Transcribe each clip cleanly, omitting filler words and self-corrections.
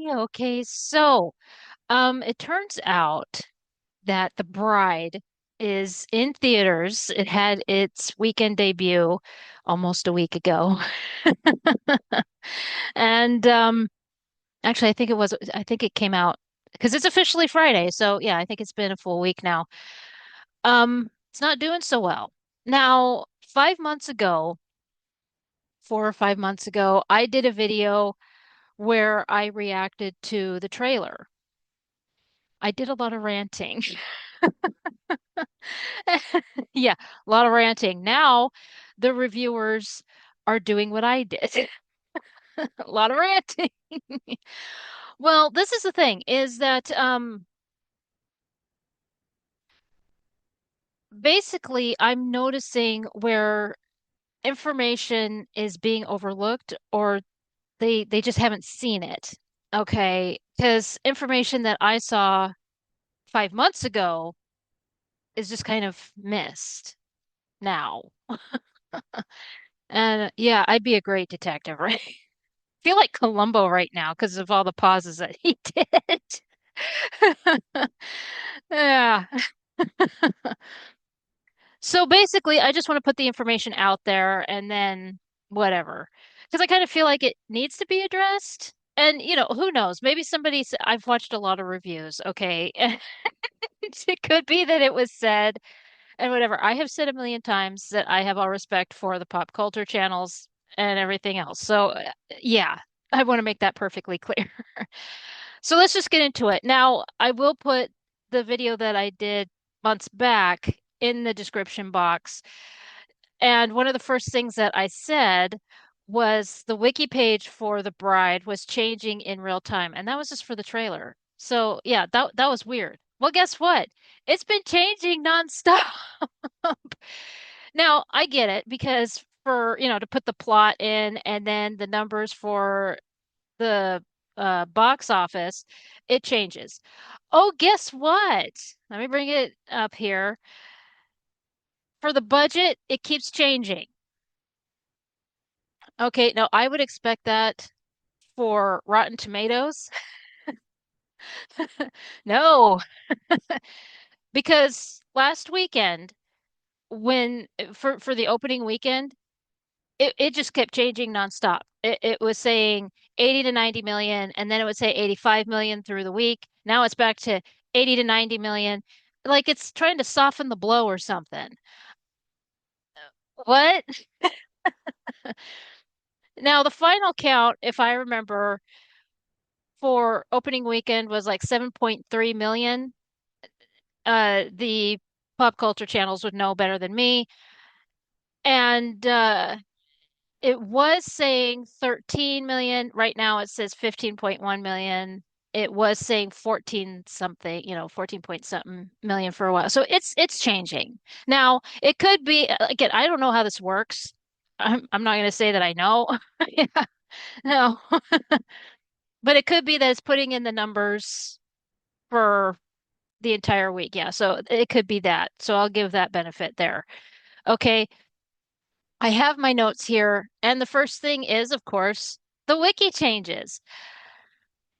Okay, so it turns out that The Bride is in theaters. It had its weekend debut almost a week ago. And actually I think it came out because it's officially Friday. So yeah, I think it's been a full week now. It's not doing so well. Now, 5 months ago, 4 or 5 months ago, I did a video where I reacted to the trailer. I did a lot of ranting. Yeah, a lot of ranting. Now the reviewers are doing what I did. A lot of ranting. Well, this is the thing, is that basically I'm noticing where information is being overlooked or they just haven't seen it. Okay, because information that I saw 5 months ago is just kind of missed now. And yeah, I'd be a great detective, right? Feel like Columbo right now because of all the pauses that he did. Yeah. So basically, I just want to put the information out there and then whatever. Because I kind of feel like it needs to be addressed. And, who knows? Maybe I've watched a lot of reviews, okay? It could be that it was said and whatever. I have said a million times that I have all respect for the pop culture channels and everything else. So, yeah, I want to make that perfectly clear. So let's just get into it. Now, I will put the video that I did months back in the description box. And one of the first things that I said was the wiki page for The Bride was changing in real time. And that was just for the trailer. So yeah, that was weird. Well, guess what? It's been changing nonstop. Now, I get it because to put the plot in and then the numbers for the box office, it changes. Oh, guess what? Let me bring it up here. For the budget, it keeps changing. Okay, now I would expect that for Rotten Tomatoes. No, because last weekend, when for the opening weekend, it just kept changing nonstop. It was saying 80 to 90 million, and then it would say 85 million through the week. Now it's back to 80 to 90 million. Like it's trying to soften the blow or something. What? Now the final count, if I remember, for opening weekend was like 7.3 million. The pop culture channels would know better than me. And it was saying 13 million. Right now it says 15.1 million. It was saying 14 something, 14 point something million for a while. So it's changing. Now, it could be again, I don't know how this works. I'm not going to say that I know. Yeah, no. But it could be that it's putting in the numbers for the entire week. Yeah, so it could be that. So I'll give that benefit there. Okay, I have my notes here, and the first thing is, of course, the wiki changes.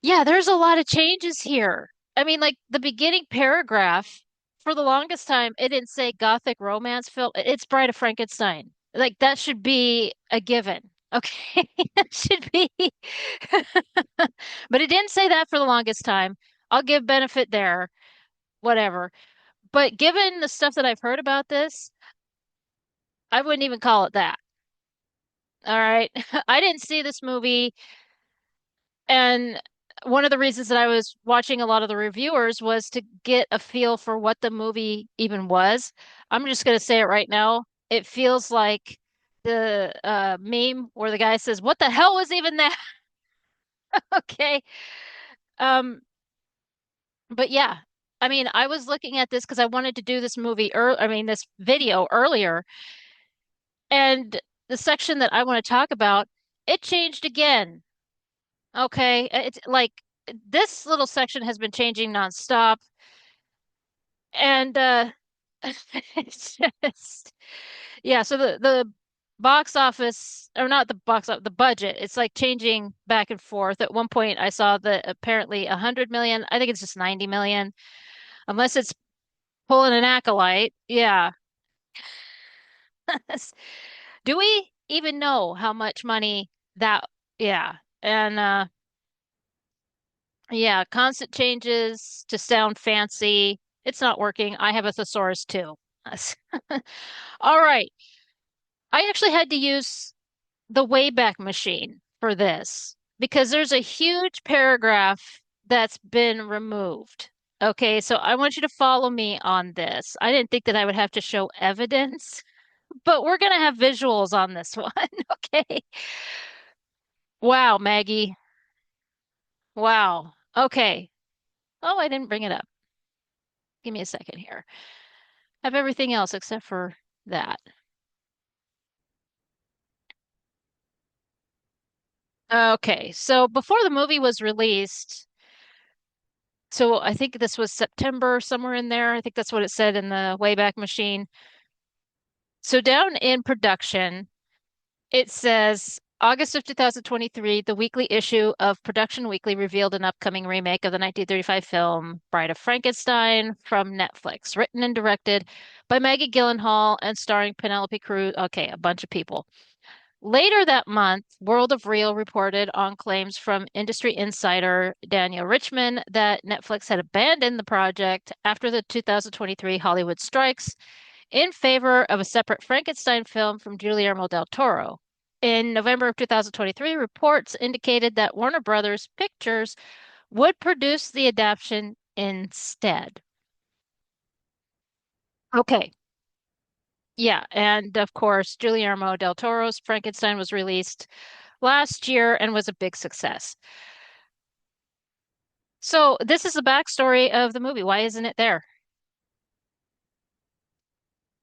Yeah, there's a lot of changes here. I mean, like the beginning paragraph, for the longest time, it didn't say Gothic romance film. It's Bride of Frankenstein. Like that should be a given. Okay, that should be. But it didn't say that for the longest time. I'll give benefit there, whatever. But given the stuff that I've heard about this, I wouldn't even call it that. All right. I didn't see this movie. And one of the reasons that I was watching a lot of the reviewers was to get a feel for what the movie even was. I'm just going to say it right now. It feels like the meme where the guy says, "What the hell was even that?" Okay. Um, but yeah, I mean, I was looking at this because I wanted to do this this video earlier, and the section that I want to talk about, it changed again. Okay, it's like this little section has been changing nonstop, and it's just yeah. So the box office, or not the box office, the budget. It's like changing back and forth. At one point, I saw that apparently 100 million. I think it's just 90 million, unless it's pulling an acolyte. Yeah. Do we even know how much money that? Yeah. And yeah, constant changes to sound fancy. It's not working. I have a thesaurus too. All right. I actually had to use the Wayback Machine for this because there's a huge paragraph that's been removed. Okay, so I want you to follow me on this. I didn't think that I would have to show evidence, but we're going to have visuals on this one. Okay. Wow, Maggie. Wow. Okay. Oh, I didn't bring it up. Give me a second here. I have everything else except for that. Okay, so before the movie was released, so I think this was September, somewhere in there. I think that's what it said in the Wayback Machine. So down in production, it says August of 2023, the weekly issue of Production Weekly revealed an upcoming remake of the 1935 film Bride of Frankenstein from Netflix, written and directed by Maggie Gyllenhaal and starring Penelope Cruz. Okay, a bunch of people. Later that month, World of Real reported on claims from industry insider Daniel Richman that Netflix had abandoned the project after the 2023 Hollywood strikes in favor of a separate Frankenstein film from Guillermo del Toro. In November of 2023, reports indicated that Warner Brothers Pictures would produce the adaptation instead. Okay. Yeah, and of course, Guillermo del Toro's Frankenstein was released last year and was a big success. So, this is the backstory of the movie. Why isn't it there?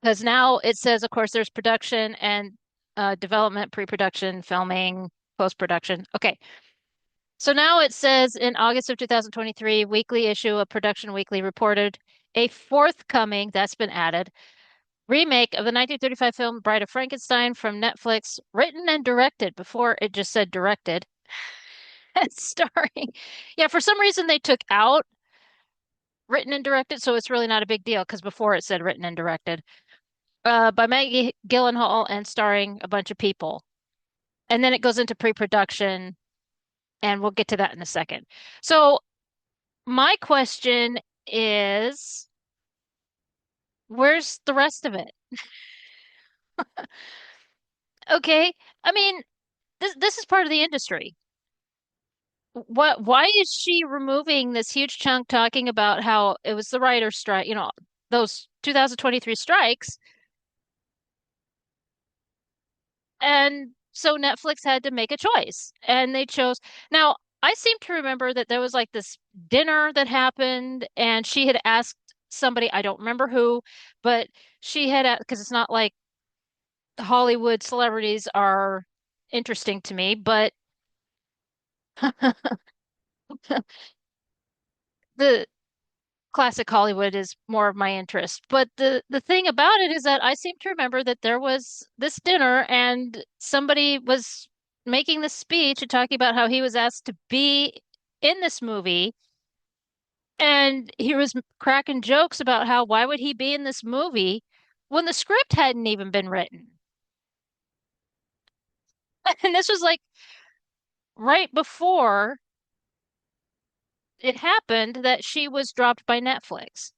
Because now it says, of course, there's production and development, pre-production, filming, post-production. Okay. So now it says in August of 2023, weekly issue of Production Weekly reported a forthcoming, that's been added, remake of the 1935 film Bride of Frankenstein from Netflix, written and directed before it just said directed, and starring. Yeah, for some reason they took out written and directed, so it's really not a big deal because before it said written and directed. By Maggie Gyllenhaal and starring a bunch of people. And then it goes into pre-production, and we'll get to that in a second. So my question is, where's the rest of it? Okay, I mean, this is part of the industry. Why is she removing this huge chunk talking about how it was the writer's strike, those 2023 strikes, and so Netflix had to make a choice, and they chose. Now, I seem to remember that there was like this dinner that happened, and she had asked somebody, I don't remember who, but she had, because it's not like Hollywood celebrities are interesting to me, but the classic Hollywood is more of my interest. But the thing about it is that I seem to remember that there was this dinner and somebody was making this speech and talking about how he was asked to be in this movie, and he was cracking jokes about how why would he be in this movie when the script hadn't even been written. And this was like right before it happened that she was dropped by Netflix.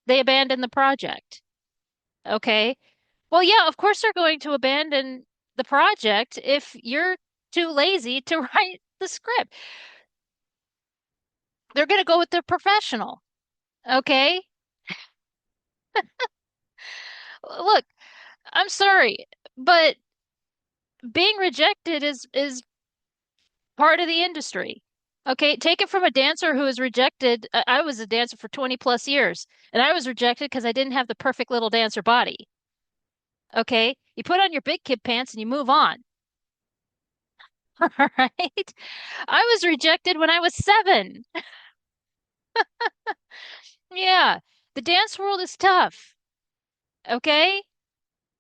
They abandoned the project. Okay. Well, yeah, of course they're going to abandon the project if you're too lazy to write the script. They're going to go with the professional. Okay. Look, I'm sorry, but being rejected is part of the industry. Okay, take it from a dancer who was rejected. I was a dancer for 20 plus years, and I was rejected because I didn't have the perfect little dancer body. Okay, you put on your big kid pants and you move on. All right. I was rejected when I was 7. Yeah, the dance world is tough. Okay,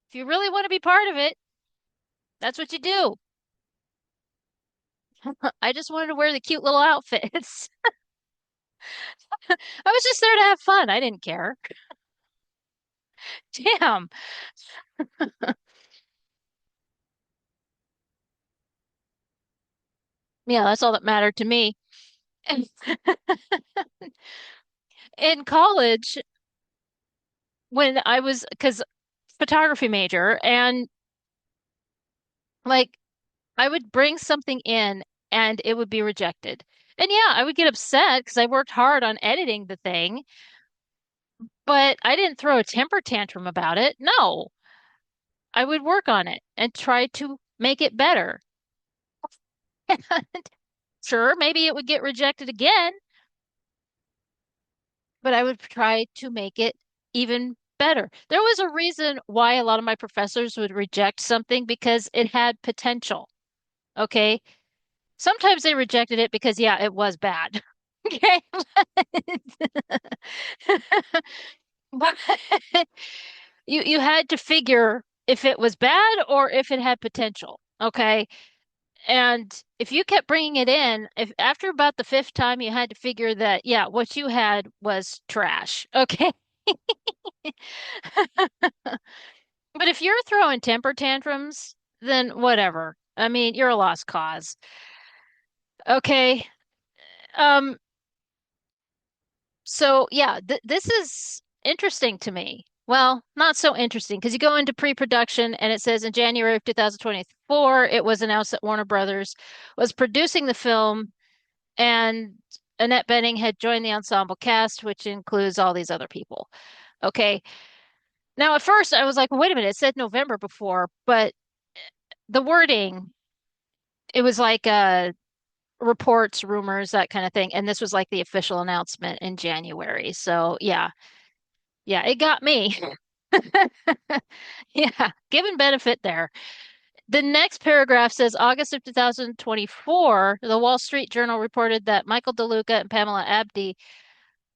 if you really want to be part of it. That's what you do. I just wanted to wear the cute little outfits. I was just there to have fun. I didn't care. Damn. Yeah, that's all that mattered to me. In college, when I was, because photography major, and like I would bring something in and it would be rejected. And yeah, I would get upset because I worked hard on editing the thing, but I didn't throw a temper tantrum about it. No, I would work on it and try to make it better. Sure, maybe it would get rejected again, but I would try to make it even better. There was a reason why a lot of my professors would reject something because it had potential. Okay. Sometimes they rejected it because, yeah, it was bad. Okay. But you had to figure if it was bad or if it had potential. Okay. And if you kept bringing it in, if after about the fifth time you had to figure that, yeah, what you had was trash. Okay. But if you're throwing temper tantrums, then whatever. I mean, you're a lost cause. Okay. Um, so yeah, this is interesting to me. Well, not so interesting because you go into pre-production and it says in January of 2024, it was announced that Warner Brothers was producing the film and Annette Bening had joined the ensemble cast, which includes all these other people. Okay. Now, at first, I was like, wait a minute, it said November before, but the wording, it was like reports, rumors, that kind of thing. And this was like the official announcement in January. So, yeah, it got me. Yeah, given benefit there. The next paragraph says August of 2024, the Wall Street Journal reported that Michael DeLuca and Pamela Abdy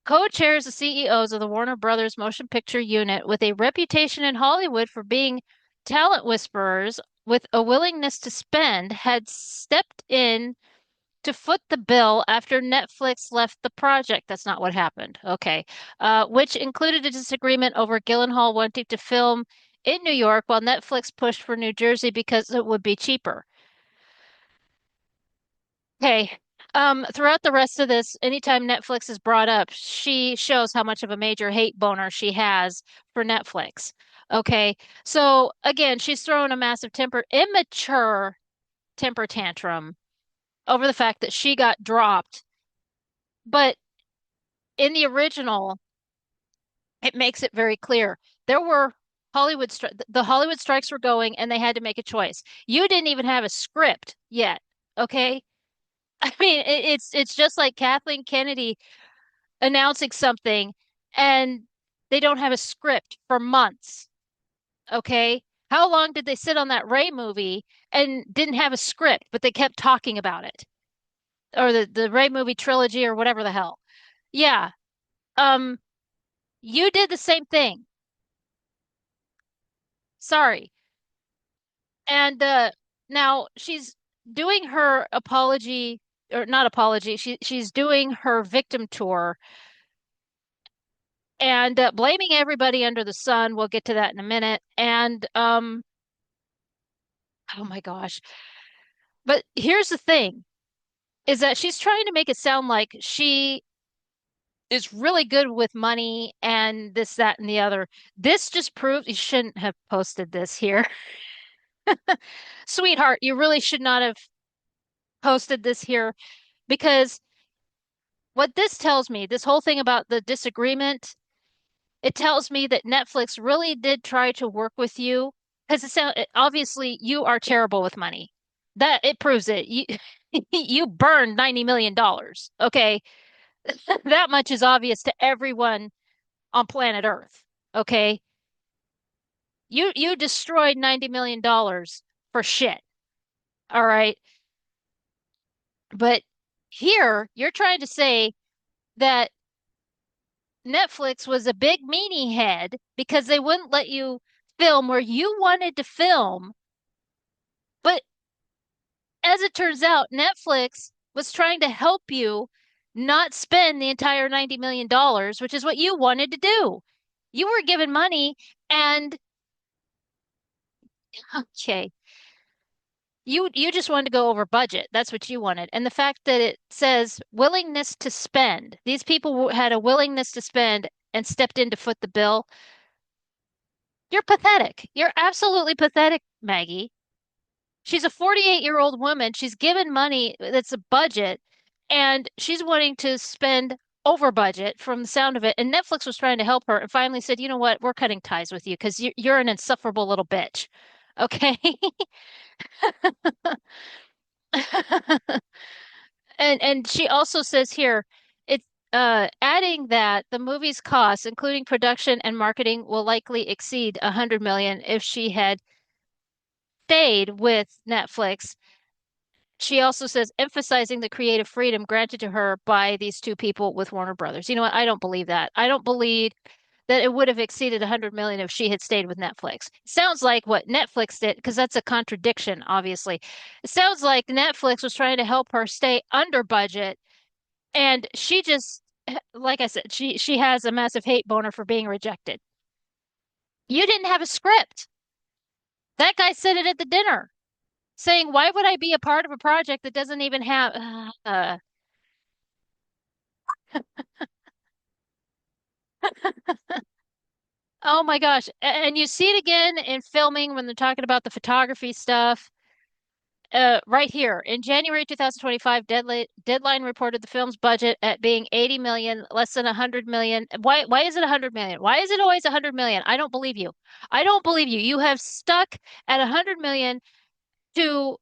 co-chairs the CEOs of the Warner Brothers Motion Picture Unit with a reputation in Hollywood for being talent whisperers with a willingness to spend, had stepped in to foot the bill after Netflix left the project. That's not what happened. Okay. Which included a disagreement over Gyllenhaal wanting to film in New York while Netflix pushed for New Jersey because it would be cheaper. Okay. Throughout the rest of this, anytime Netflix is brought up, she shows how much of a major hate boner she has for Netflix. Okay. So again, she's throwing a massive immature temper tantrum over the fact that she got dropped. But in the original, it makes it very clear. There were the Hollywood strikes were going and they had to make a choice. You didn't even have a script yet. Okay. I mean, it's just like Kathleen Kennedy announcing something and they don't have a script for months. Okay. How long did they sit on that Ray movie and didn't have a script, but they kept talking about it? Or the Ray movie trilogy or whatever the hell. Yeah. Um, you did the same thing. Sorry. And now she's doing her apology or not apology. She's doing her victim tour and blaming everybody under the sun. We'll get to that in a minute. And oh my gosh. But here's the thing is that she's trying to make it sound like she is really good with money and this, that, and the other. This just proves you shouldn't have posted this here. Sweetheart, you really should not have posted this here because what this tells me, this whole thing about the disagreement, it tells me that Netflix really did try to work with you because obviously you are terrible with money. That it proves it. You you burned $90 million. Okay. That much is obvious to everyone on planet Earth. Okay. You destroyed $90 million for shit. All right. But here you're trying to say that Netflix was a big meanie head because they wouldn't let you film where you wanted to film But as it turns out, Netflix was trying to help you not spend the entire $90 million, which is what you wanted to do. You were given money and okay, you just wanted to go over budget. That's what you wanted. And the fact that it says willingness to spend, these people had a willingness to spend and stepped in to foot the bill. You're pathetic. You're absolutely pathetic, Maggie. She's a 48-year-old woman. She's given money that's a budget, and she's wanting to spend over budget from the sound of it. And Netflix was trying to help her and finally said, you know what? We're cutting ties with you because you're an insufferable little bitch. Okay. And she also says here, it's adding that the movie's costs, including production and marketing, will likely exceed 100 million if she had stayed with Netflix. She also says, emphasizing the creative freedom granted to her by these two people with Warner Brothers. You know what? I don't believe that. I don't believe that it would have exceeded 100 million if she had stayed with Netflix. It sounds like what Netflix did, because that's a contradiction, obviously. It sounds like Netflix was trying to help her stay under budget, and she just, like I said, she has a massive hate boner for being rejected. You didn't have a script. That guy said it at the dinner, saying, "Why would I be a part of a project that doesn't even have?" Oh my gosh. And you see it again in filming when they're talking about the photography stuff. Right here in January 2025, Deadline reported the film's budget at being 80 million, less than 100 million. Why is it 100 million? Why is it always 100 million? I don't believe you. I don't believe you. You have stuck at 100 million to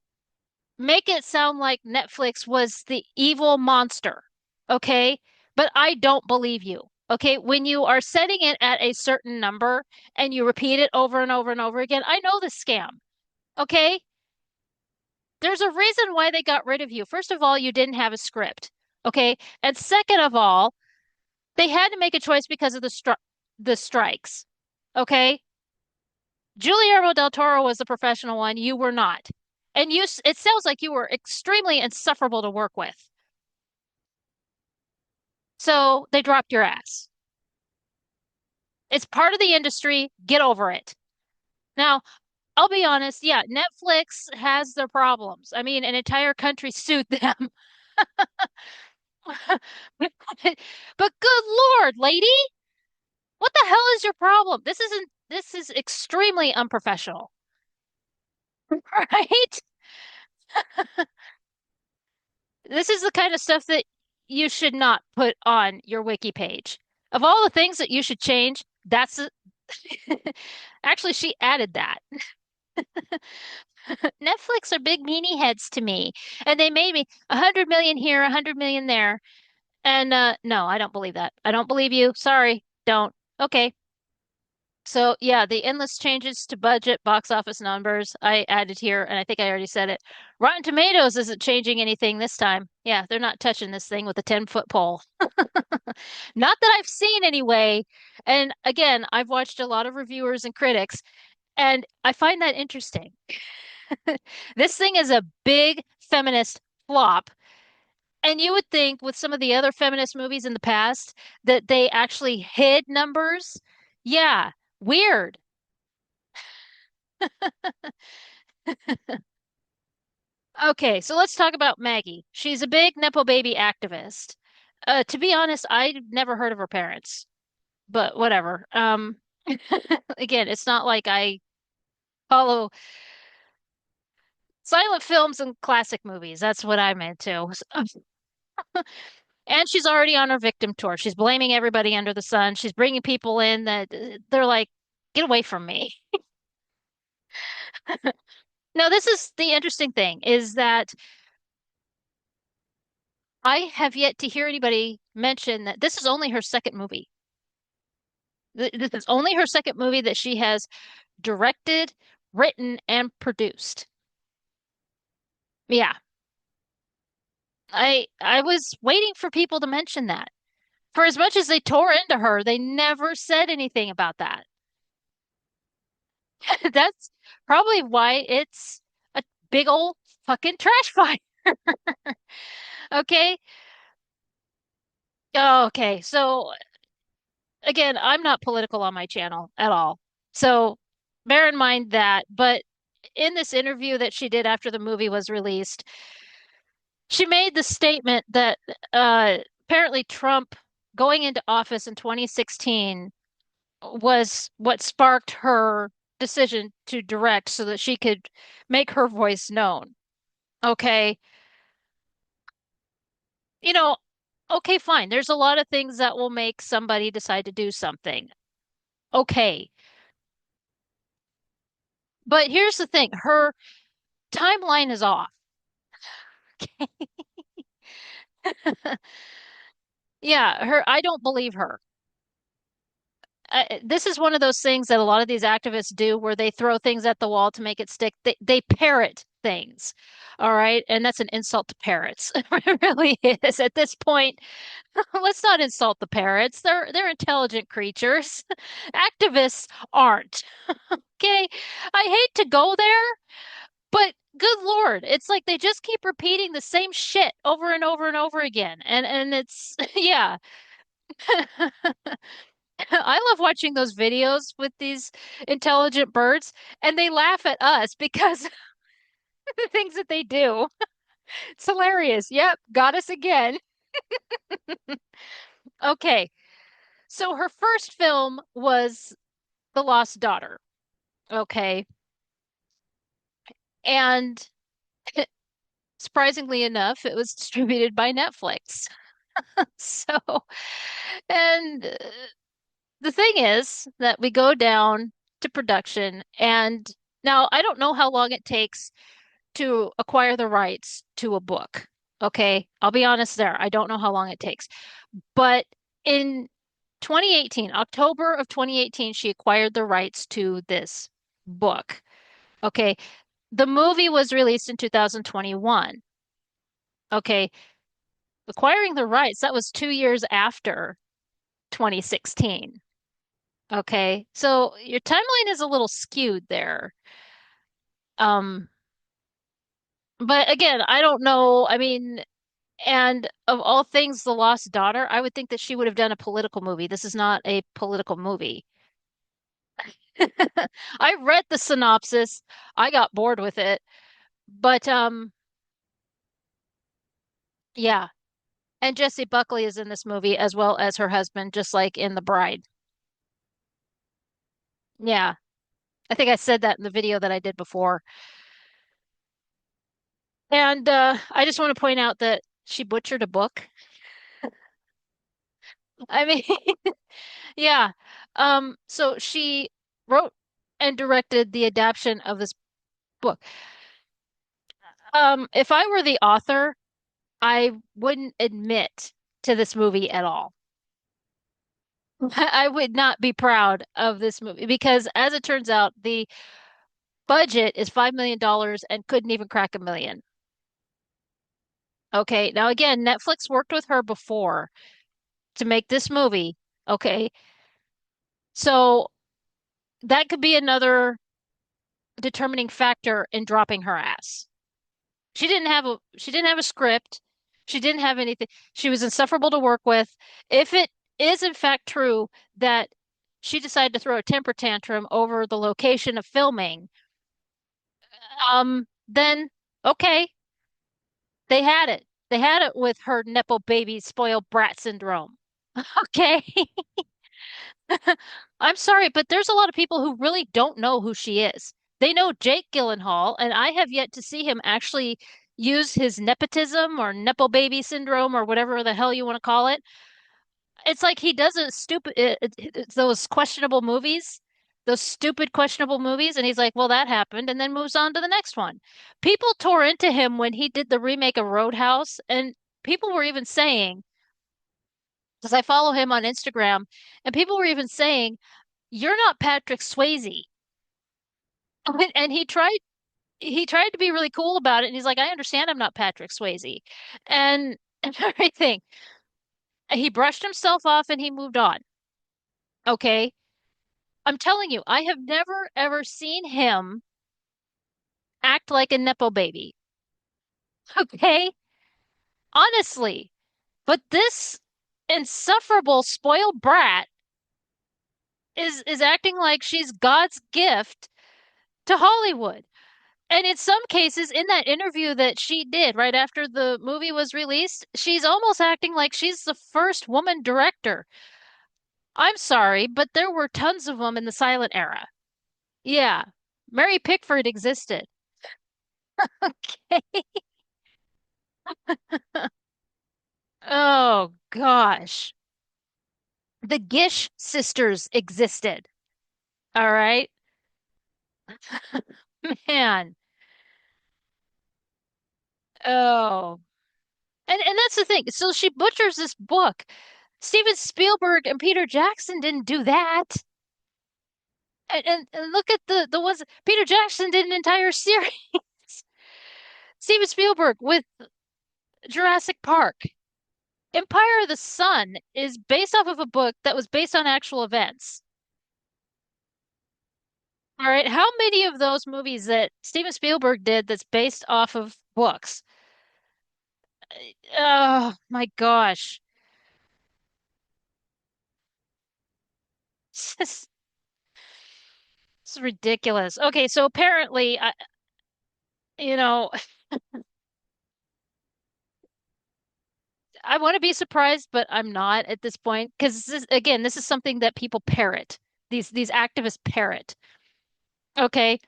make it sound like Netflix was the evil monster. Okay? But I don't believe you. Okay? When you are setting it at a certain number and you repeat it over and over and over again, I know this scam. Okay? There's a reason why they got rid of you. First of all, you didn't have a script. Okay? And second of all, they had to make a choice because of the strikes. Okay? Guillermo del Toro was the professional one. You were not. And it sounds like you were extremely insufferable to work with. So they dropped your ass. It's part of the industry. Get over it. Now, I'll be honest. Yeah, Netflix has their problems. I mean, an entire country sued them. But good Lord, lady, what the hell is your problem? This is extremely unprofessional, right? This is the kind of stuff that you should not put on your wiki page. Of all the things that you should change, actually, she added that. Netflix are big meanie heads to me, and they made me 100 million here, 100 million there. And no, I don't believe that. I don't believe you. Sorry, don't. Okay. So yeah, the endless changes to budget, box office numbers I added here, and I think I already said it. Rotten Tomatoes isn't changing anything this time. Yeah, they're not touching this thing with a 10-foot pole. Not that I've seen anyway. And again, I've watched a lot of reviewers and critics, and I find that interesting. This thing is a big feminist flop. And you would think with some of the other feminist movies in the past that they actually hid numbers. Yeah, weird. Okay, so let's talk about Maggie. She's a big Nepo baby activist. To be honest, I've never heard of her parents, but whatever. Again, it's not like I follow silent films and classic movies. That's what I'm into. And she's already on her victim tour. She's blaming everybody under the sun. She's bringing people in that they're like, get away from me. Now, this is the interesting thing is that I have yet to hear anybody mention that this is only her second movie. This is only her second movie that she has directed, written, and produced. Yeah, I was waiting for people to mention that. For as much as they tore into her, they never said anything about that. That's probably why it's a big old fucking trash fire. Okay. Oh, okay. So again, I'm not political on my channel at all. So bear in mind that. But in this interview that she did after the movie was released, she made the statement that apparently Trump going into office in 2016 was what sparked her decision to direct so that she could make her voice known. Okay. You know, okay, fine. There's a lot of things that will make somebody decide to do something. Okay. But here's the thing, her timeline is off. Yeah, I don't believe her. This is one of those things that a lot of these activists do where they throw things at the wall to make it stick. They parrot things. All right. And that's an insult to parrots. It really is. At this point, let's not insult the parrots. They're intelligent creatures. Activists aren't. Okay. I hate to go there, but good Lord, it's like they just keep repeating the same shit over and over and over again. And it's yeah. I love watching those videos with these intelligent birds, and they laugh at us because of the things that they do. It's hilarious. Yep, got us again. Okay, so her first film was The Lost Daughter. Okay, and surprisingly enough, it was distributed by Netflix. So, and the thing is that we go down to production, and now I don't know how long it takes to acquire the rights to a book. Okay, I'll be honest there. I don't know how long it takes. But in 2018, October of 2018, she acquired the rights to this book. Okay, the movie was released in 2021. Okay, acquiring the rights, that was 2 years after 2016. Okay, so your timeline is a little skewed there. Um, but again, I don't know. I mean, and of all things, The Lost Daughter, I would think that she would have done a political movie. This is not a political movie. I read the synopsis. I got bored with it. But yeah. And Jessie Buckley is in this movie as well as her husband, just like in The Bride. Yeah. I think I said that in the video that I did before. And I just want to point out that she butchered a book. I mean, yeah. So she wrote and directed the adaptation of this book. If I were the author, I wouldn't admit to this movie at all. I would not be proud of this movie because, as it turns out, the budget is $5 million and couldn't even crack 1 million. Okay, now again, Netflix worked with her before to make this movie. Okay, so that could be another determining factor in dropping her ass. She didn't have a script. She didn't have anything. She was insufferable to work with. If it is in fact true that she decided to throw a temper tantrum over the location of filming, then okay, they had it. They had it with her Nepo baby spoiled brat syndrome. Okay. I'm sorry, but there's a lot of people who really don't know who she is. They know Jake Gyllenhaal, and I have yet to see him actually use his nepotism or Nepo baby syndrome or whatever the hell you want to call it. It's like he does a stupid, it's those questionable movies, those stupid questionable movies, and he's like, well, that happened, and then moves on to the next one. People tore into him when he did the remake of Roadhouse, and people were even saying, because I follow him on Instagram, and people were even saying, you're not Patrick Swayze. And he tried to be really cool about it. And he's like, I understand I'm not Patrick Swayze. And everything. He brushed himself off and he moved on. Okay. I'm telling you, I have never ever seen him act like a Nepo baby. Okay? Honestly. But this insufferable spoiled brat is acting like she's God's gift to Hollywood. And in some cases, in that interview that she did right after the movie was released, she's almost acting like she's the first woman director. I'm sorry, but there were tons of them in the silent era. Yeah, Mary Pickford existed. Okay. Oh gosh. The Gish sisters existed. All right. Man. Oh. And that's the thing. So she butchers this book. Steven Spielberg and Peter Jackson didn't do that. And look at the ones Peter Jackson did an entire series. Steven Spielberg with Jurassic Park. Empire of the Sun is based off of a book that was based on actual events. All right, how many of those movies that Steven Spielberg did that's based off of books? Oh my gosh. This is ridiculous. Okay, so apparently, you know, I want to be surprised, but I'm not at this point because again, this is something that people parrot. These activists parrot. Okay,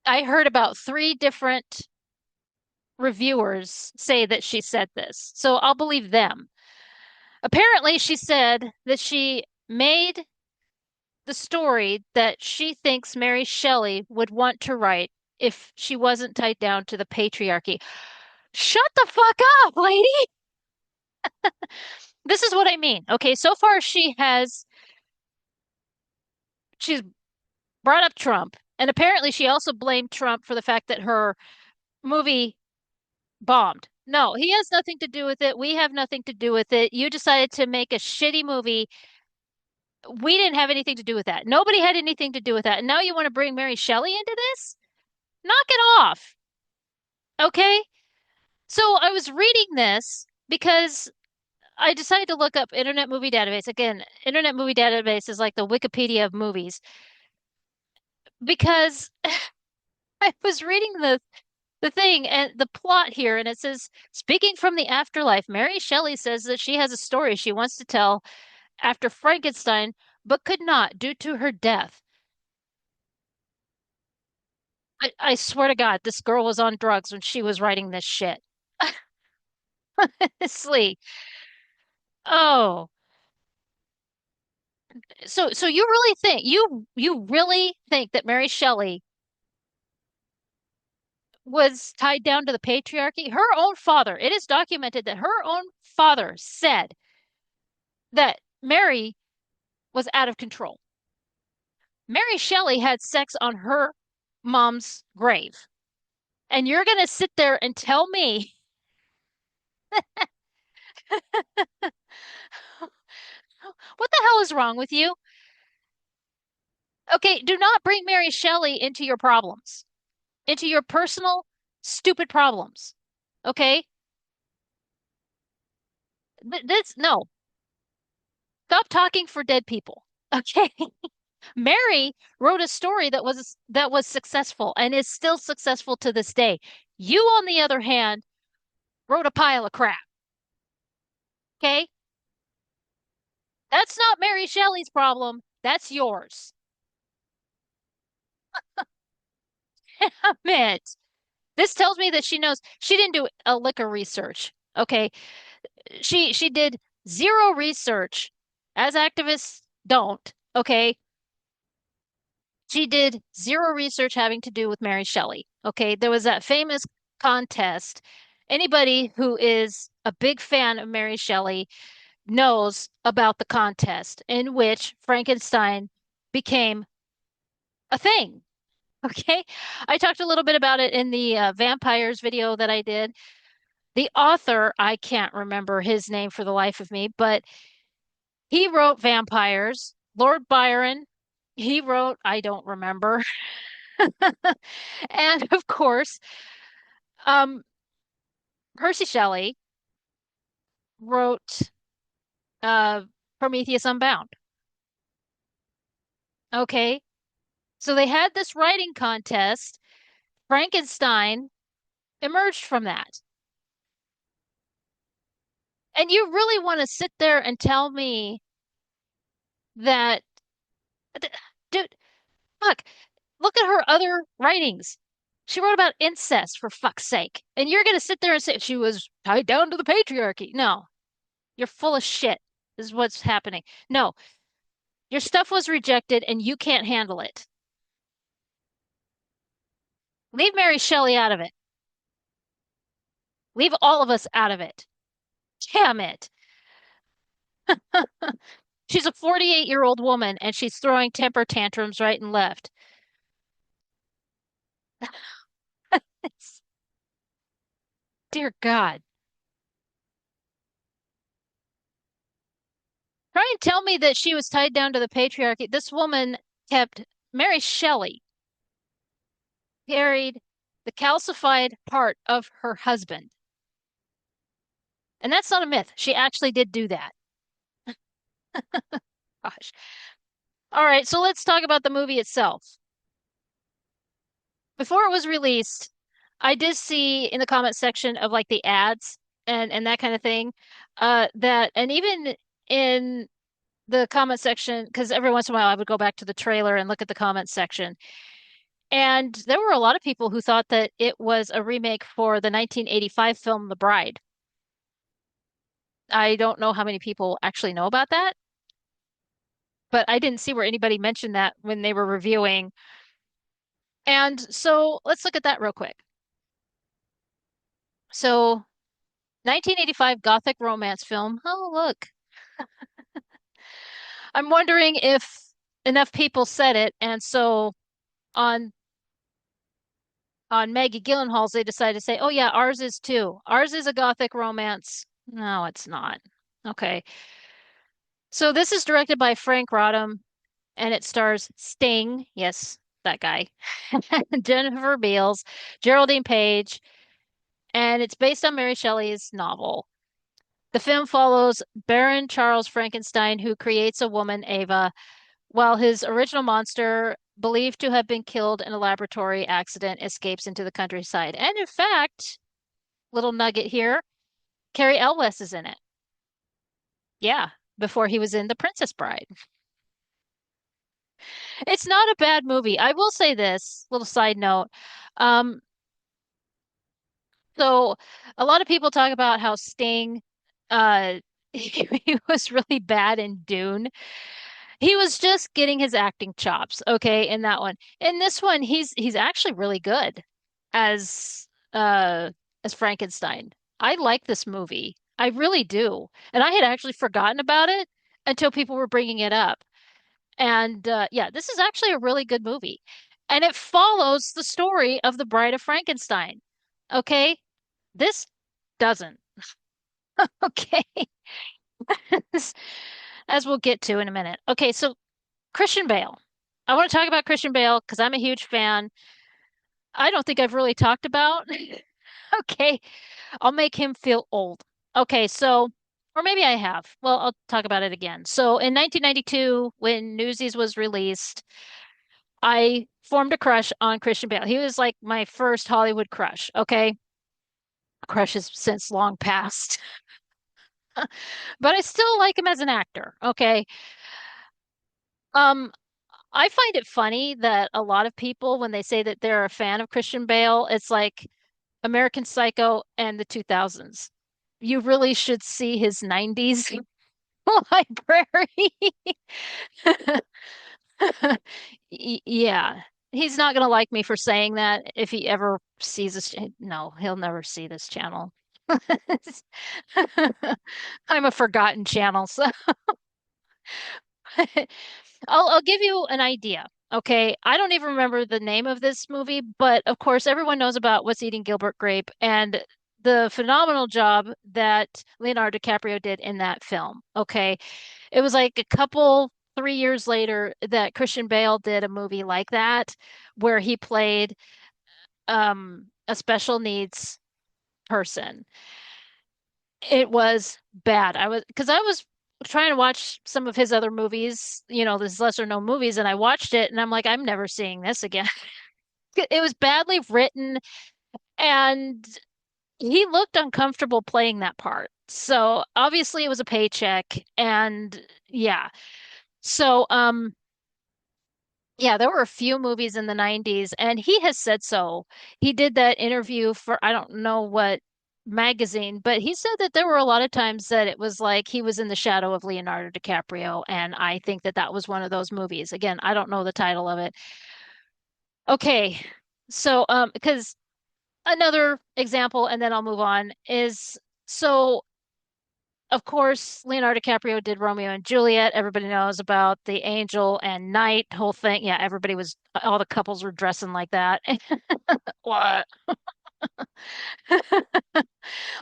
I heard about three different reviewers say that she said this, so I'll believe them. Apparently, she said that she made the story that she thinks Mary Shelley would want to write if she wasn't tied down to the patriarchy. Shut the fuck up, lady. This is what I mean. Okay, so far she's brought up Trump, and apparently she also blamed Trump for the fact that her movie bombed. No, he has nothing to do with it. We have nothing to do with it. You decided to make a shitty movie. We didn't have anything to do with that. Nobody had anything to do with that. And now you want to bring Mary Shelley into this? Knock it off. Okay? So I was reading this because I decided to look up Internet Movie Database. Again, Internet Movie Database is like the Wikipedia of movies because I was reading the thing and the plot here, and it says, speaking from the afterlife, Mary Shelley says that she has a story she wants to tell after Frankenstein, but could not due to her death. I swear to God, this girl was on drugs when she was writing this shit. Honestly. Oh, so you really think you really think that Mary Shelley was tied down to the patriarchy? Her own father, it is documented that her own father said that Mary was out of control. Mary Shelley had sex on her mom's grave. And you're going to sit there and tell me, what the hell is wrong with you? Okay, do not bring Mary Shelley into your problems, into your personal, stupid problems. Okay? No, stop talking for dead people. Okay? Mary wrote a story that was successful and is still successful to this day. You, on the other hand, wrote a pile of crap. Okay? That's not Mary Shelley's problem. That's yours. Damn it. This tells me that she knows she didn't do a lick of research. Okay. She did zero research, as activists don't. Okay. She did zero research having to do with Mary Shelley. Okay. There was that famous contest. Anybody who is a big fan of Mary Shelley knows about the contest in which Frankenstein became a thing. Okay. I talked a little bit about it in the vampires video that I did. The author, I can't remember his name for the life of me, but he wrote vampires. Lord Byron, he wrote, I don't remember. And of course, um, Percy Shelley wrote uh, Prometheus Unbound. Okay. So they had this writing contest. Frankenstein emerged from that. And you really want to sit there and tell me that, dude, fuck, look at her other writings. She wrote about incest, for fuck's sake. And you're going to sit there and say she was tied down to the patriarchy. No, you're full of shit, is what's happening. No, your stuff was rejected and you can't handle it. Leave Mary Shelley out of it. Leave all of us out of it. Damn it. She's a 48-year-old woman and she's throwing temper tantrums right and left. It's, dear God. Try and tell me that she was tied down to the patriarchy. This woman kept, Mary Shelley carried the calcified part of her husband. And that's not a myth. She actually did do that. Gosh. All right, so let's talk about the movie itself. Before it was released, I did see in the comment section of like the ads and that kind of thing, that and even in the comment section, because every once in a while I would go back to the trailer and look at the comment section. And there were a lot of people who thought that it was a remake for the 1985 film The Bride. I don't know how many people actually know about that, but I didn't see where anybody mentioned that when they were reviewing. And so let's look at that real quick. So 1985 Gothic romance film. Oh, look. I'm wondering if enough people said it, and so on Maggie Gyllenhaal's, they decided to say, "Oh yeah, ours is too. Ours is a Gothic romance." No, it's not. Okay. So this is directed by Frank Rodham, and it stars Sting, yes, that guy, Jennifer Beals, Geraldine Page, and it's based on Mary Shelley's novel. The film follows Baron Charles Frankenstein, who creates a woman, Ava, while his original monster, believed to have been killed in a laboratory accident, escapes into the countryside. And in fact, little nugget here, Cary Elwes is in it. Yeah, before he was in The Princess Bride. It's not a bad movie. I will say this, little side note. Um, so a lot of people talk about how Sting, uh, he was really bad in Dune. He was just getting his acting chops, okay, in that one. In this one, he's actually really good as uh as Frankenstein. I like this movie. I really do. And I had actually forgotten about it until people were bringing it up. And yeah, this is actually a really good movie. And it follows the story of the Bride of Frankenstein. Okay? This doesn't. Okay. As we'll get to in a minute. Okay, so Christian Bale. I want to talk about Christian Bale because I'm a huge fan. I don't think I've really talked about. Okay, I'll make him feel old. Okay, so, or maybe I have. Well, I'll talk about it again. So in 1992, when Newsies was released, I formed a crush on Christian Bale. He was like my first Hollywood crush. Okay, crush has since long passed, but I still like him as an actor. Okay. Um, I find it funny that a lot of people, when they say that they're a fan of Christian Bale, it's like American Psycho and the 2000s. You really should see his 90s library. Yeah. He's not going to like me for saying that if he ever sees this. No, he'll never see this channel. I'm a forgotten channel, so I'll give you an idea. Okay, I don't even remember the name of this movie, but of course everyone knows about What's Eating Gilbert Grape and the phenomenal job that Leonardo DiCaprio did in that film. Okay, it was like a couple. 3 years later that Christian Bale did a movie like that where he played a special needs person. It was bad. I was trying to watch some of his other movies, these lesser known movies, and I watched it and I'm like, I'm never seeing this again. It was badly written and he looked uncomfortable playing that part. So obviously it was a paycheck and yeah. So yeah, there were a few movies in the 90s, and he has said so. He did that interview for I don't know what magazine, but he said that there were a lot of times that it was like he was in the shadow of Leonardo DiCaprio, and I think that that was one of those movies. Again, I don't know the title of it. Okay. So because another example and then I'll move on is so of course, Leonardo DiCaprio did Romeo and Juliet. Everybody knows about the angel and knight whole thing. Yeah, everybody was, all the couples were dressing like that. What?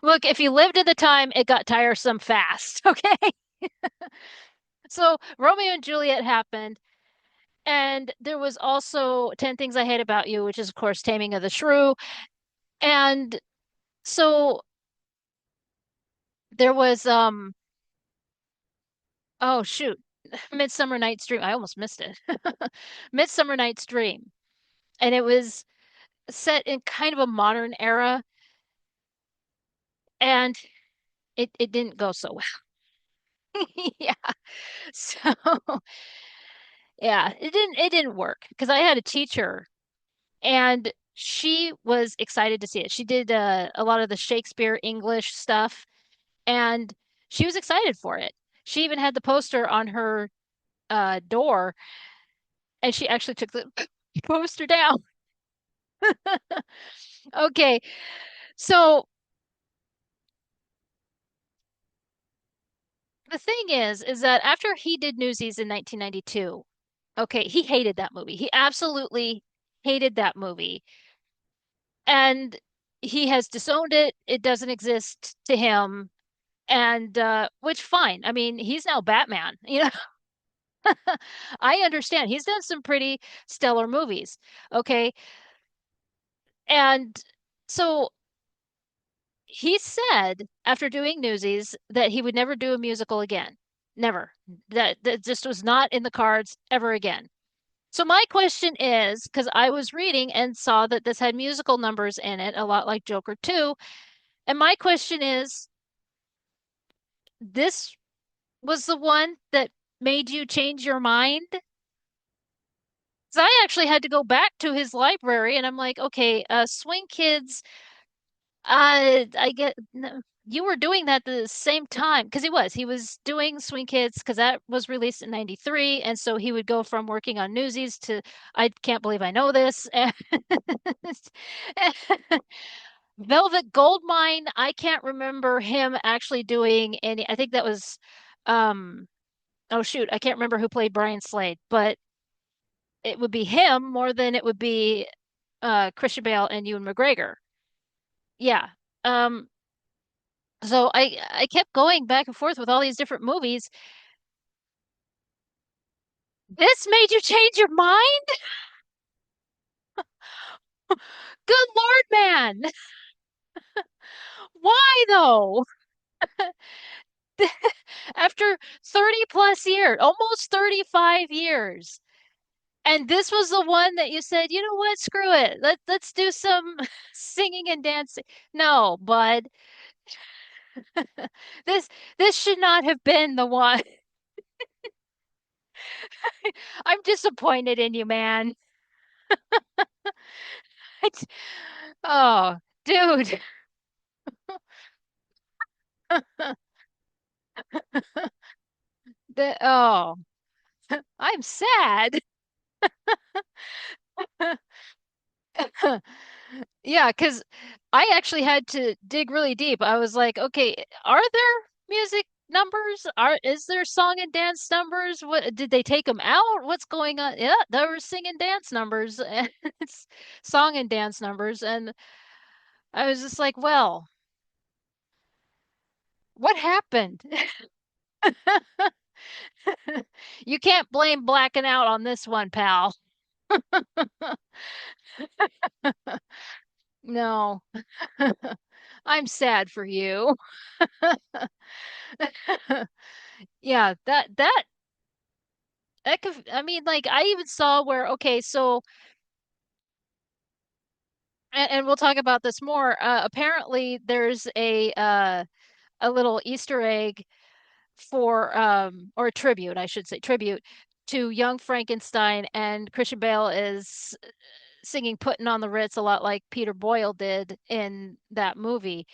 Look, if you lived at the time, it got tiresome fast. Okay. So Romeo and Juliet happened. And there was also 10 Things I Hate About You, which is, of course, Taming of the Shrew. And so there was, oh, shoot, Midsummer Night's Dream. I almost missed it. Midsummer Night's Dream. And it was set in kind of a modern era, and it didn't go so well. Yeah. So yeah, it didn't work because I had a teacher and she was excited to see it. She did a lot of the Shakespeare English stuff and she was excited for it. She even had the poster on her door and she actually took the poster down. Okay, so the thing is that after he did Newsies in 1992, okay, he hated that movie. He absolutely hated that movie. And he has disowned it. It doesn't exist to him. And which fine. I mean, he's now Batman. I understand. He's done some pretty stellar movies. Okay. And so he said after doing Newsies that he would never do a musical again. Never. That just was not in the cards ever again. So my question is, because I was reading and saw that this had musical numbers in it, a lot like Joker 2. And my question is, this was the one that made you change your mind? Because I actually had to go back to his library and I'm like, okay, Swing Kids, I get no, you were doing that at the same time because he was doing Swing Kids because that was released in 93 and so he would go from working on Newsies to I can't believe I know this. Velvet Goldmine, I can't remember him actually doing any. I think that was um oh shoot, I can't remember who played Brian Slade, but it would be him more than it would be Christian Bale and Ewan McGregor. Yeah. Um so I kept going back and forth with all these different movies. This made you change your mind? Good Lord, man. Why though? After 30 plus years, almost 35 years. And this was the one that you said, you know what, screw it. Let's do some singing and dancing. No, bud. This this should not have been the one. I'm disappointed in you, man. It's- oh, dude. Oh, I'm sad. Yeah, because I actually had to dig really deep. I was like, okay, are there music numbers? Is there song and dance numbers? What did they take them out? What's going on? Yeah, there were sing and dance numbers and it's song and dance numbers. And I was just like, well, what happened? You can't blame blacking out on this one, pal. No. I'm sad for you. Yeah, that could, I mean, like I even saw where, okay, so and we'll talk about this more. Apparently there's a little Easter egg for or a tribute, I should say, tribute to Young Frankenstein, and Christian Bale is singing Putting on the Ritz a lot like Peter Boyle did in that movie.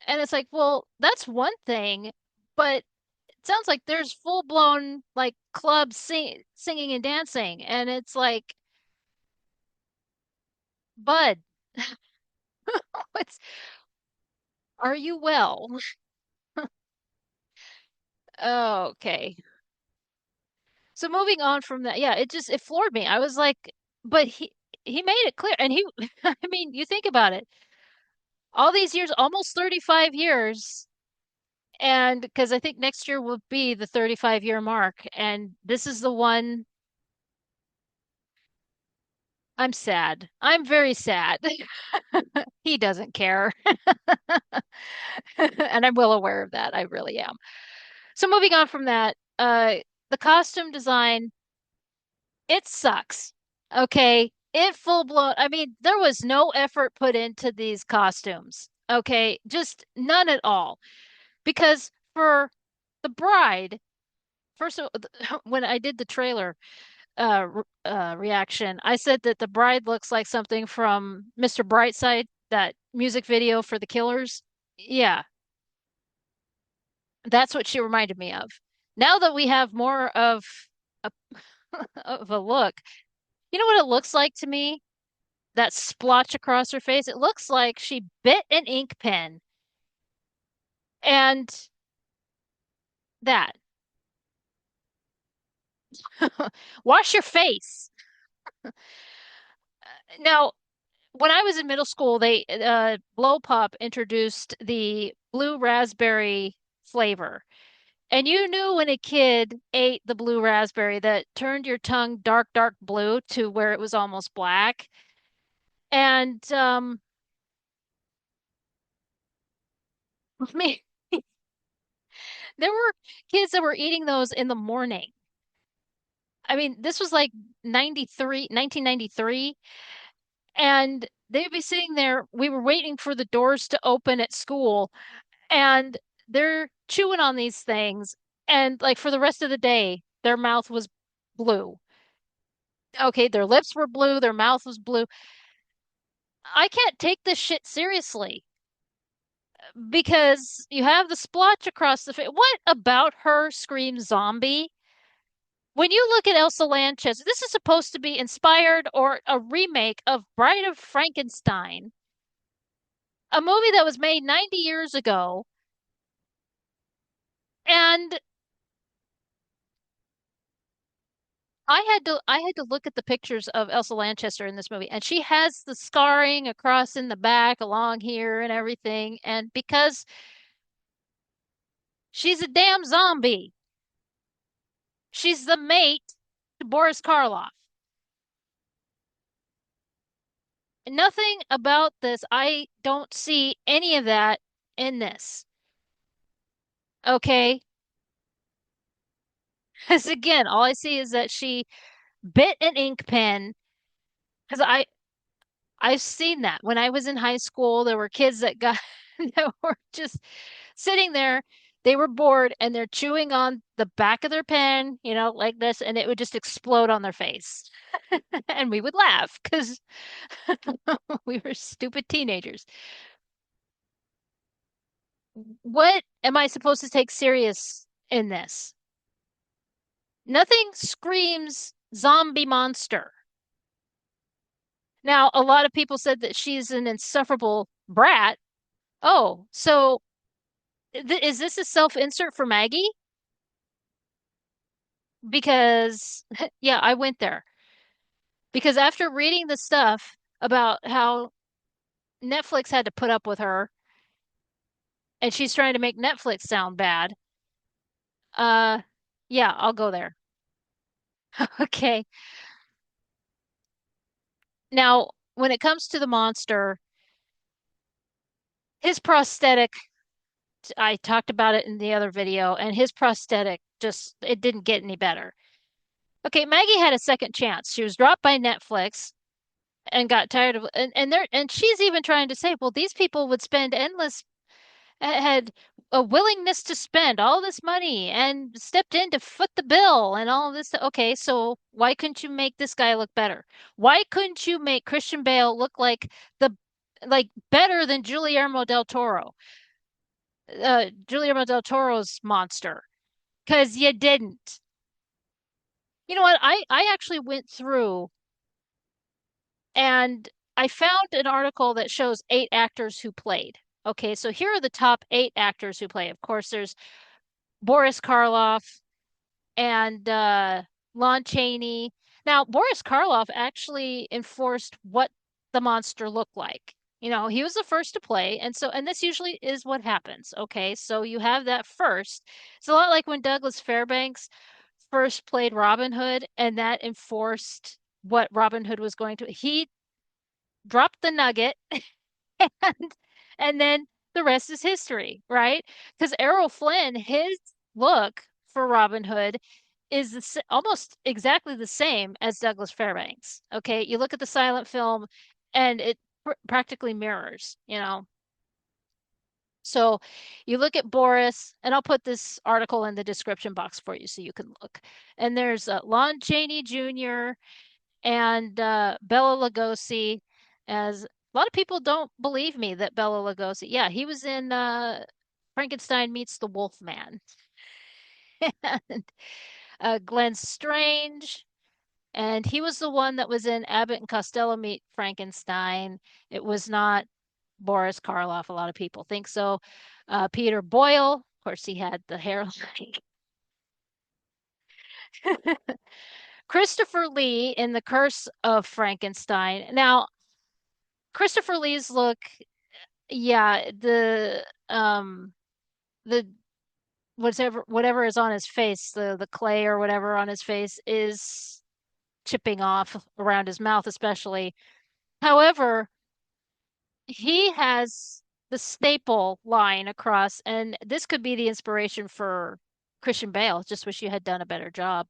And it's like, well, that's one thing, but it sounds like there's full-blown like club singing and dancing, and it's like, Bud, what's are you well? Oh, okay. So moving on from that, yeah, it floored me. I was like, but he made it clear, and he, I mean, you think about it, all these years, almost 35 years, and because I think next year will be the 35-year mark, and this is the one. I'm sad. I'm very sad. He doesn't care. And I'm well aware of that. I really am. So moving on from that, the costume design, it sucks. Okay. It full blown. I mean, there was no effort put into these costumes. Okay. Just none at all. Because for the bride, first of when I did the trailer reaction, I said that the bride looks like something from Mr. Brightside, that music video for the Killers. Yeah, that's what she reminded me of. Now that we have more of a of a look, you know what it looks like to me? That splotch across her face. It looks like she bit an ink pen and that. Wash your face. Now, when I was in middle school, they Blow Pop introduced the blue raspberry flavor. And you knew when a kid ate the blue raspberry that turned your tongue dark, dark blue to where it was almost black. And I mean, there were kids that were eating those in the morning. I mean, this was like 1993, and they'd be sitting there. We were waiting for the doors to open at school, and they're chewing on these things. And like for the rest of the day, their mouth was blue. Okay, their lips were blue, their mouth was blue. I can't take this shit seriously because you have the splotch across the face. What about her screams zombie? When you look at Elsa Lanchester, this is supposed to be inspired or a remake of Bride of Frankenstein, a movie that was made 90 years ago. And I had to look at the pictures of Elsa Lanchester in this movie, and she has the scarring across in the back along here and everything. And because she's a damn zombie, she's the mate to Boris Karloff. Nothing about this. I don't see any of that in this. Okay. Because again, all I see is that she bit an ink pen. Because I've seen that. When I was in high school, there were kids that got that were just sitting there. They were bored and they're chewing on the back of their pen, like this, and it would just explode on their face. And we would laugh because we were stupid teenagers. What am I supposed to take serious in this? Nothing screams zombie monster. Now, a lot of people said that she's an insufferable brat. Oh, so is this a self-insert for Maggie? Because, yeah, I went there. Because after reading the stuff about how Netflix had to put up with her and she's trying to make Netflix sound bad, uh, Yeah, I'll go there. Okay. Now, when it comes to the monster, his prosthetic, I talked about it in the other video, and his prosthetic just, it didn't get any better. Okay, Maggie had a second chance. She was dropped by Netflix and got tired of, and she's even trying to say, well, these people would spend endless, had a willingness to spend all this money and stepped in to foot the bill and all of this. Okay, so why couldn't you make this guy look better? Why couldn't you make Christian Bale look like better than Guillermo del Toro's monster? Because you didn't. You know what? I actually went through and I found an article that shows 8 actors who played. Okay, so here are the top 8 actors who play. Of course, there's Boris Karloff and Lon Chaney. Now, Boris Karloff actually enforced what the monster looked like. You know, he was the first to play, and this usually is what happens. Okay, so you have that first. It's a lot like when Douglas Fairbanks first played Robin Hood, and that enforced what Robin Hood was going to. He dropped the nugget and and then the rest is history, right? Because Errol Flynn, his look for Robin Hood is almost exactly the same as Douglas Fairbanks. Okay, you look at the silent film, and it practically mirrors, you know. So you look at Boris, and I'll put this article in the description box for you so you can look. And there's Lon Chaney Jr. and Bela Lugosi. As a lot of people don't believe me that Bela Lugosi, yeah, he was in Frankenstein Meets the Wolf Man. And Glenn Strange, and he was the one that was in Abbott and Costello Meet Frankenstein. It was not Boris Karloff. A lot of people think so. Peter Boyle, of course, he had the hairline. Christopher Lee in The Curse of Frankenstein. Now, Christopher Lee's look, yeah, the whatever is on his face, the clay or whatever on his face is chipping off around his mouth, especially. However, he has the staple line across, and this could be the inspiration for Christian Bale. Just wish you had done a better job.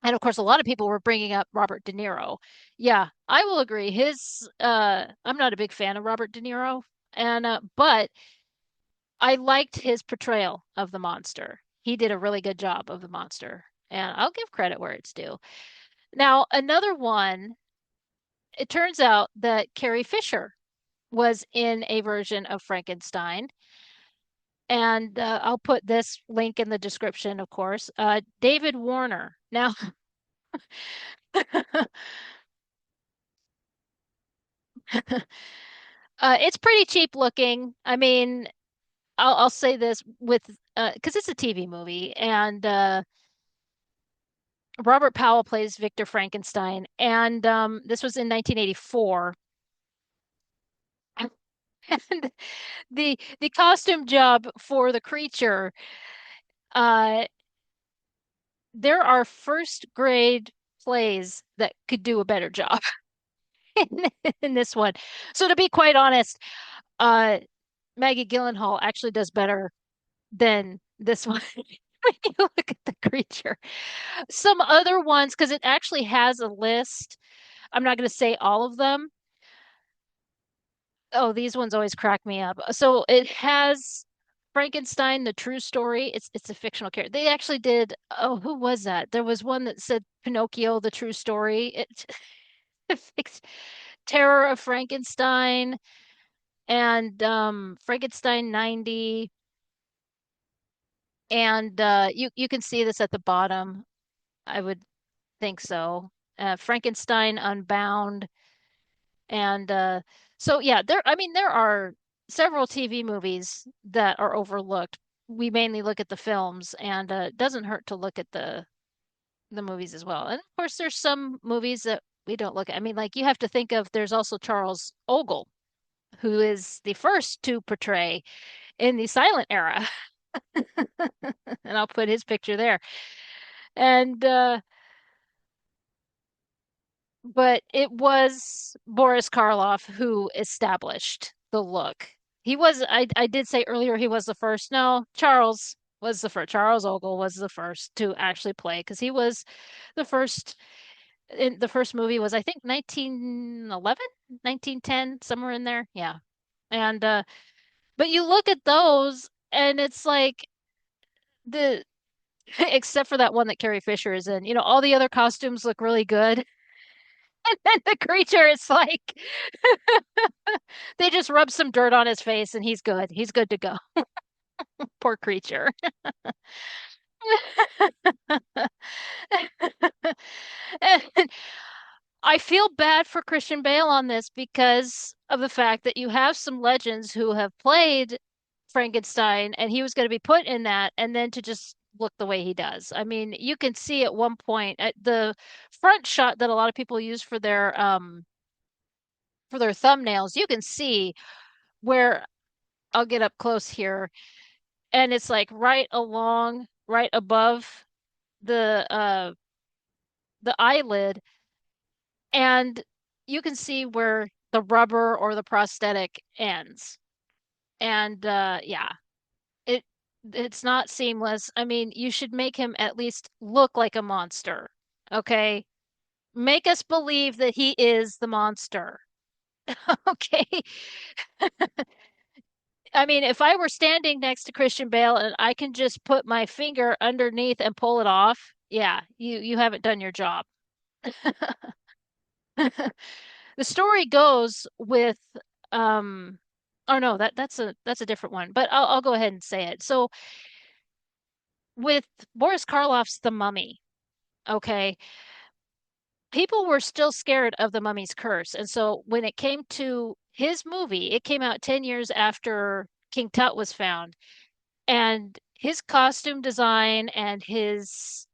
And of course, a lot of people were bringing up Robert De Niro. Yeah, I will agree. I'm not a big fan of Robert De Niro, and but I liked his portrayal of the monster. He did a really good job of the monster, and I'll give credit where it's due. Now, another one, it turns out that Carrie Fisher was in a version of Frankenstein. And I'll put this link in the description, of course. David Warner. Now, it's pretty cheap looking. I mean, I'll say this with because it's a TV movie, and Robert Powell plays Victor Frankenstein, and this was in 1984. And the costume job for the creature, uh, there are first grade plays that could do a better job in, in this one. So to be quite honest, uh, Maggie Gyllenhaal actually does better than this one when you look at the creature. Some other ones, because it actually has a list. I'm not going to say all of them. Oh, these ones always crack me up. So it has Frankenstein, the true story. It's a fictional character. They actually did. Oh, who was that? There was one that said Pinocchio, the true story. It's Terror of Frankenstein and Frankenstein 90. And you can see this at the bottom. I would think so. Frankenstein Unbound. And so yeah, there are several TV movies that are overlooked. We mainly look at the films, and it doesn't hurt to look at the movies as well. And of course, there's some movies that we don't look at. I mean, like you have to think of there's also Charles Ogle, who is the first to portray in the silent era. And I'll put his picture there. And but it was Boris Karloff who established the look. He was I did say earlier he was the first. No, Charles was the first. Charles Ogle was the first to actually play because he was the first in the first movie was I think 1911, 1910, somewhere in there. Yeah. And but you look at those and it's like the except for that one that Carrie Fisher is in, all the other costumes look really good. And then the creature is like they just rub some dirt on his face and he's good. He's good to go. Poor creature. And I feel bad for Christian Bale on this because of the fact that you have some legends who have played Frankenstein and he was going to be put in that and then to just look the way he does. I mean, you can see at one point at the front shot that a lot of people use for their thumbnails, you can see where I'll get up close here and it's like right above the eyelid and you can see where the rubber or the prosthetic ends. And yeah, it it's not seamless. I mean, you should make him at least look like a monster. Okay? Make us believe that he is the monster. Okay? I mean, if I were standing next to Christian Bale and I can just put my finger underneath and pull it off, yeah, you haven't done your job. The story goes with oh no, that's a different one, but I'll go ahead and say it. So with Boris Karloff's The Mummy, okay, people were still scared of the mummy's curse. And so when it came to his movie, it came out 10 years after King Tut was found. And his costume design and his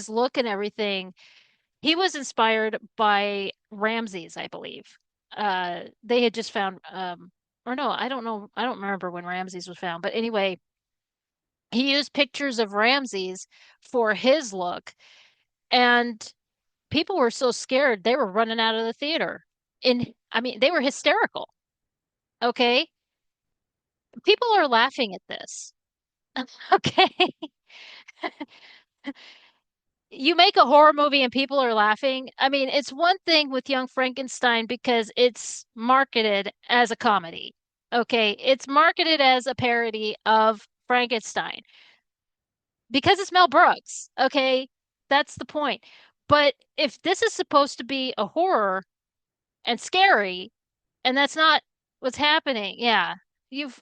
look and everything, he was inspired by Ramses, I believe. They had just found or no, I don't know. I don't remember when Ramses was found, but anyway, he used pictures of Ramses for his look and people were so scared they were running out of the theater. And I mean, they were hysterical. Okay? People are laughing at this. Okay? You make a horror movie and people are laughing. I mean, it's one thing with Young Frankenstein because it's marketed as a comedy. Okay? It's marketed as a parody of Frankenstein because it's Mel Brooks. Okay? That's the point. But if this is supposed to be a horror and scary, and that's not what's happening. Yeah. You've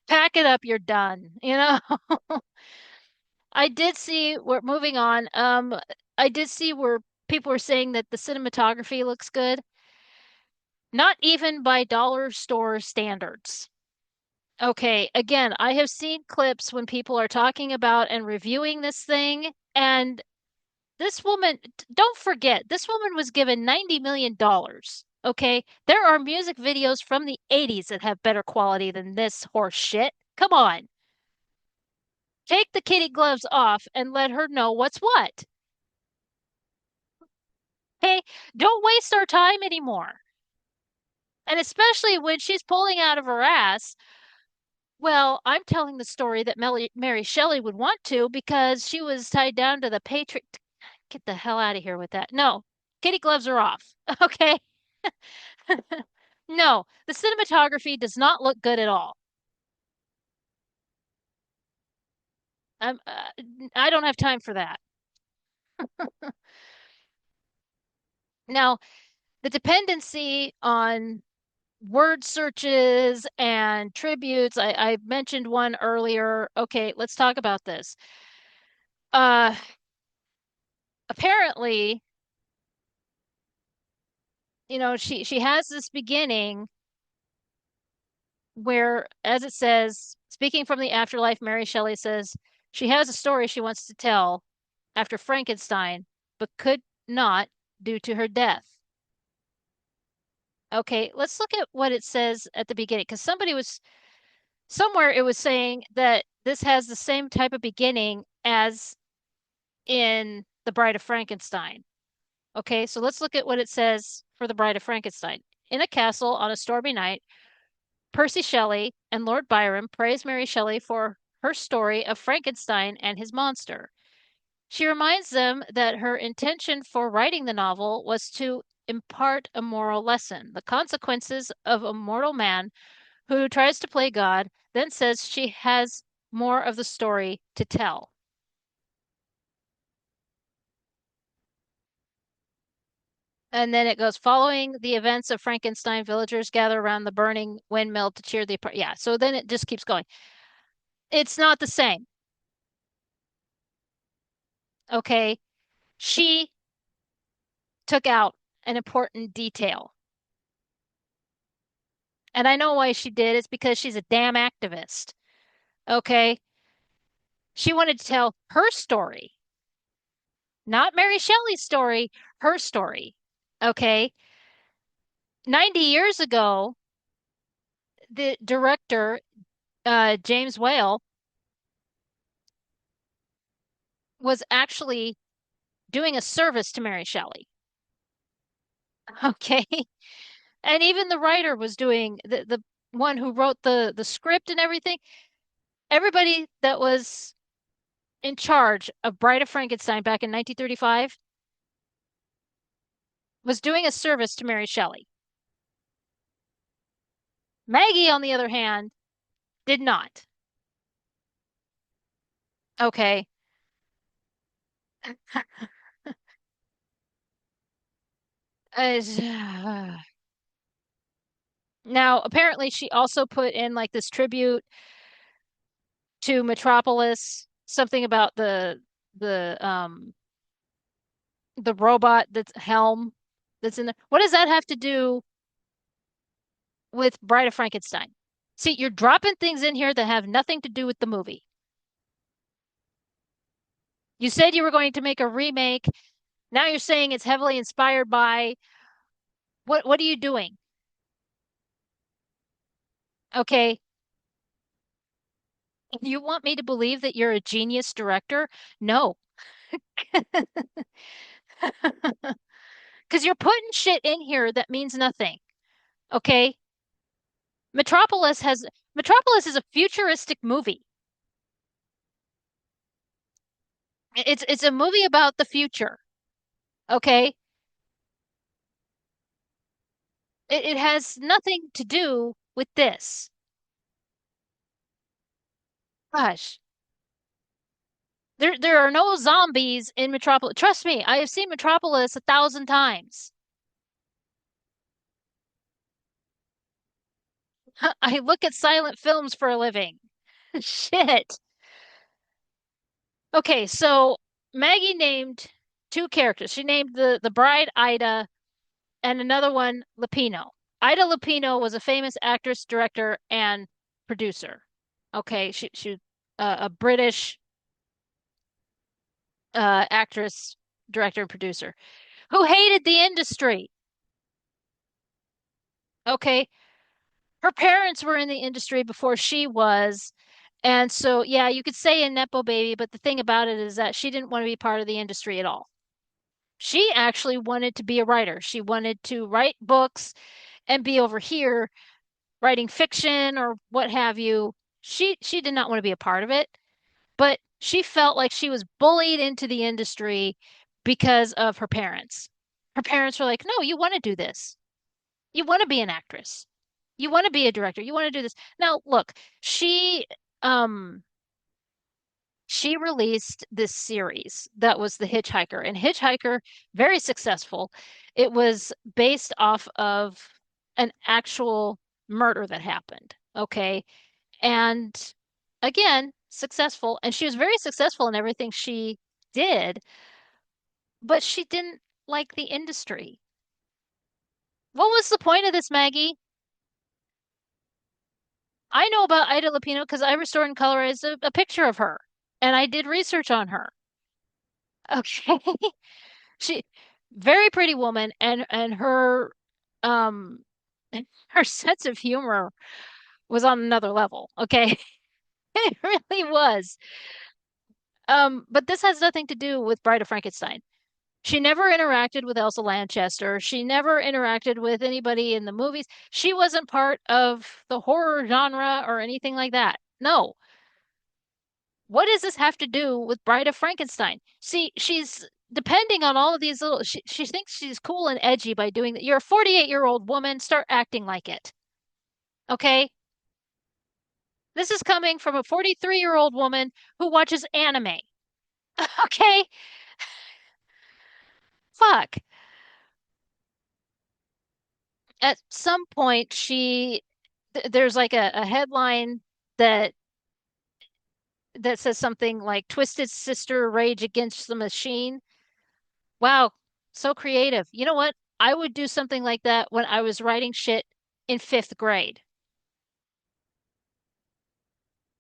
pack it up, you're done. I did see we're moving on. I did see where people were saying that the cinematography looks good. Not even by dollar store standards. Okay, again, I have seen clips when people are talking about and reviewing this thing, and this woman, don't forget, this woman was given $90 million. Okay? There are music videos from the 80s that have better quality than this horse shit. Come on. Take the kitty gloves off and let her know what's what. Hey, don't waste our time anymore. And especially when she's pulling out of her ass. Well, I'm telling the story that Mary Shelley would want to because she was tied down to the Patriot. Get the hell out of here with that. No, kitty gloves are off. Okay. No, the cinematography does not look good at all. I'm, I don't have time for that. Now, the dependency on word searches and tributes, I mentioned one earlier. Okay, let's talk about this. Uh, apparently, she has this beginning where, as it says, speaking from the afterlife, Mary Shelley says she has a story she wants to tell after Frankenstein, but could not due to her death. Okay, let's look at what it says at the beginning because somebody was somewhere it was saying that this has the same type of beginning as in The Bride of Frankenstein. Okay, so let's look at what it says for The Bride of Frankenstein. In a castle on a stormy night, Percy Shelley and Lord Byron praise Mary Shelley for her story of Frankenstein and his monster. She reminds them that her intention for writing the novel was to impart a moral lesson, the consequences of a mortal man who tries to play God, then says she has more of the story to tell. And then it goes, following the events of Frankenstein, villagers gather around the burning windmill to cheer the. Yeah, so then it just keeps going. It's not the same. Okay. She took out an important detail. And I know why she did. It's because she's a damn activist. Okay. She wanted to tell her story, not Mary Shelley's story, her story. Okay. 90 years ago, the director, James Whale, was actually doing a service to Mary Shelley. Okay. And even the writer was doing the one who wrote the script and everything. Everybody that was in charge of Bride of Frankenstein back in 1935 was doing a service to Mary Shelley. Maggie, on the other hand, did not. Okay. Now, apparently, she also put in like this tribute to Metropolis, something about the the robot that's Helm that's in there. What does that have to do with Bride of Frankenstein? See, you're dropping things in here that have nothing to do with the movie. You said you were going to make a remake. Now you're saying it's heavily inspired by what are you doing? Okay. You want me to believe that you're a genius director? No. Because you're putting shit in here that means nothing. Okay? Metropolis is a futuristic movie. It's a movie about the future. Okay? It has nothing to do with this. Gosh. There are no zombies in Metropolis. Trust me, I have seen Metropolis 1,000 times. I look at silent films for a living. Shit. Okay, so Maggie named two characters. She named the bride Ida and another one Lupino. Ida Lupino was a famous actress, director, and producer. Okay, she a British actress, director, and producer who hated the industry. Okay, her parents were in the industry before she was. And so, yeah, you could say a Nepo baby, but the thing about it is that she didn't want to be part of the industry at all. She actually wanted to be a writer. She wanted to write books and be over here writing fiction or what have you. She did not want to be a part of it, but she felt like she was bullied into the industry because of her parents. Her parents were like, "No, you want to do this. You want to be an actress. You want to be a director. You want to do this." Now, look, she um she released this series that was The Hitchhiker, and Hitchhiker, very successful. It was based off of an actual murder that happened. Okay. And again, successful. And she was very successful in everything she did, but she didn't like the industry. What was the point of this, Maggie? I know about Ida Lupino because I restored and colorized a picture of her, and I did research on her. Okay. She very pretty woman and her um her sense of humor was on another level. Okay. It really was. But this has nothing to do with Bride of Frankenstein. She never interacted with Elsa Lanchester. She never interacted with anybody in the movies. She wasn't part of the horror genre or anything like that. No. What does this have to do with Bride of Frankenstein? See, she's depending on all of these little, she thinks she's cool and edgy by doing that. You're a 48-year-old woman, start acting like it. Okay? This is coming from a 43-year-old woman who watches anime. Okay? Fuck. At some point, there's like a headline that says something like Twisted Sister Rage Against the Machine. Wow, so creative. You know what? I would do something like that when I was writing shit in fifth grade.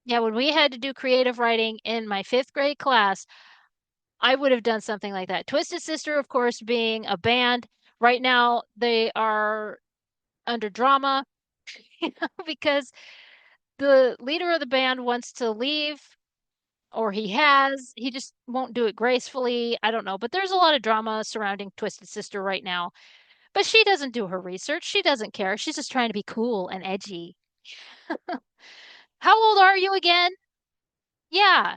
Yeah, when we had to do creative writing in my fifth grade class, I would have done something like that. Twisted Sister, of course, being a band. Right now, they are under drama because the leader of the band wants to leave, or he just won't do it gracefully. I don't know, but there's a lot of drama surrounding Twisted Sister right now. But she doesn't do her research. She doesn't care. She's just trying to be cool and edgy. How old are you again? Yeah.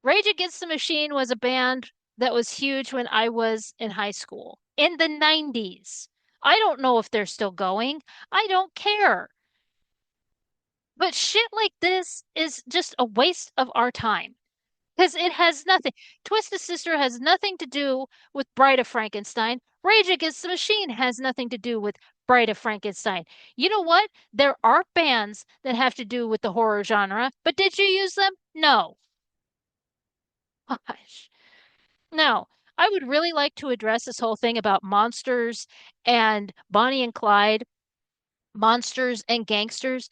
Rage Against the Machine was a band that was huge when I was in high school in the 90s. I don't know if they're still going. I don't care. But shit like this is just a waste of our time because it has nothing. Twisted Sister has nothing to do with Bride of Frankenstein. Rage Against the Machine has nothing to do with Bride of Frankenstein. You know what? There are bands that have to do with the horror genre, but did you use them? No. Gosh. No. I would really like to address this whole thing about monsters and Bonnie and Clyde, monsters and gangsters.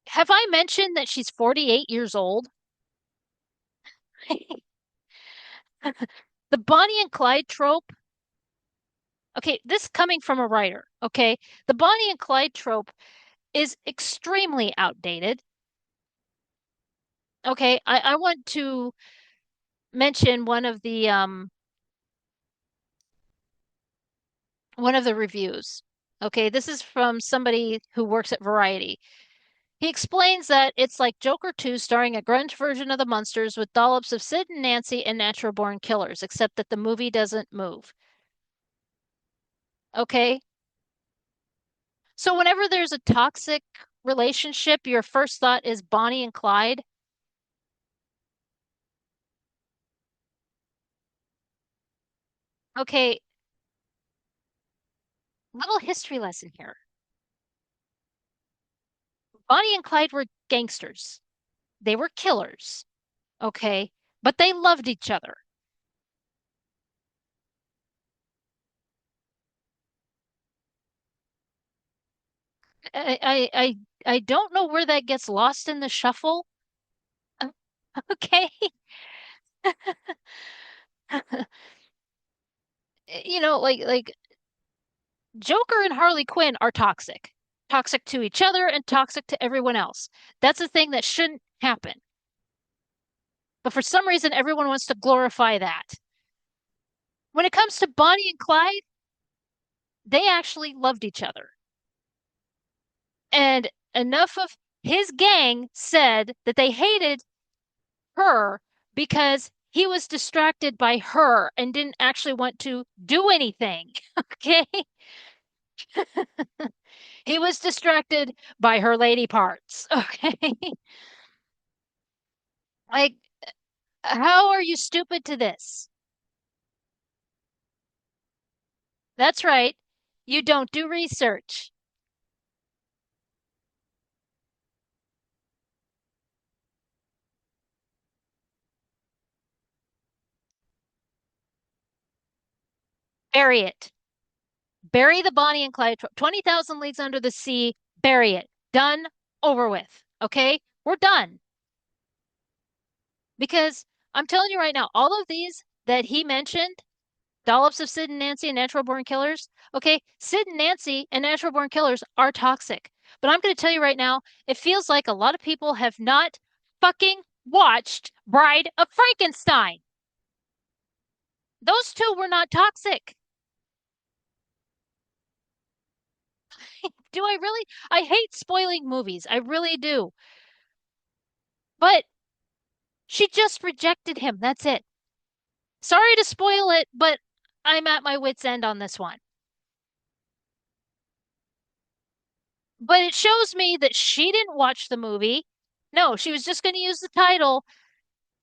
Have I mentioned that she's 48 years old? The Bonnie and Clyde trope, okay, this coming from a writer, okay? The Bonnie and Clyde trope is extremely outdated. Okay, I want to mention one of the reviews. Okay, this is from somebody who works at Variety. He explains that it's like Joker 2 starring a grunge version of the Munsters with dollops of Sid and Nancy and natural born killers, except that the movie doesn't move. Okay? So whenever there's a toxic relationship, your first thought is Bonnie and Clyde. Okay, little history lesson here. Bonnie and Clyde were gangsters. They were killers. Okay, but they loved each other. I I I don't know where that gets lost in the shuffle. Uh, Okay. Like Joker and Harley Quinn are toxic. Toxic to each other and toxic to everyone else. That's a thing that shouldn't happen. But for some reason, everyone wants to glorify that. When it comes to Bonnie and Clyde, they actually loved each other. And enough of his gang said that they hated her because he was distracted by her and didn't actually want to do anything. Okay? He was distracted by her lady parts. Okay? Like, how are you stupid to this? That's right. You don't do research. Bury it. Bury the Bonnie and Clyde. 20,000 Leagues Under the Sea. Bury it. Done. Over with. Okay? We're done. Because I'm telling you right now, all of these that he mentioned, dollops of Sid and Nancy and natural born killers, okay? Sid and Nancy and natural born killers are toxic. But I'm going to tell you right now, it feels like a lot of people have not fucking watched Bride of Frankenstein. Those two were not toxic. Do I really? I hate spoiling movies. I really do. But she just rejected him. That's it. Sorry to spoil it, but I'm at my wit's end on this one. But it shows me that she didn't watch the movie. No, she was just going to use the title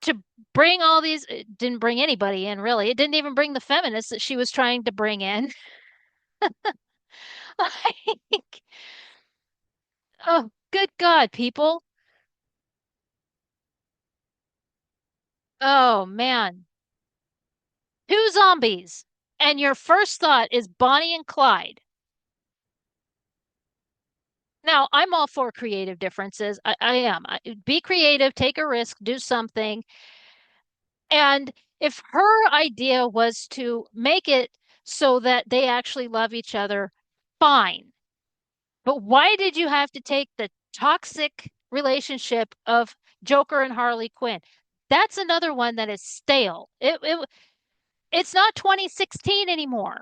to bring all these. It didn't bring anybody in, really. It didn't even bring the feminists that she was trying to bring in. Like, oh, good God, people. Oh, man. Two zombies. And your first thought is Bonnie and Clyde. Now, I'm all for creative differences. I am. Be creative, take a risk, do something. And if her idea was to make it so that they actually love each other, fine. But why did you have to take the toxic relationship of Joker and Harley Quinn? That's another one that is stale. It's not 2016 anymore.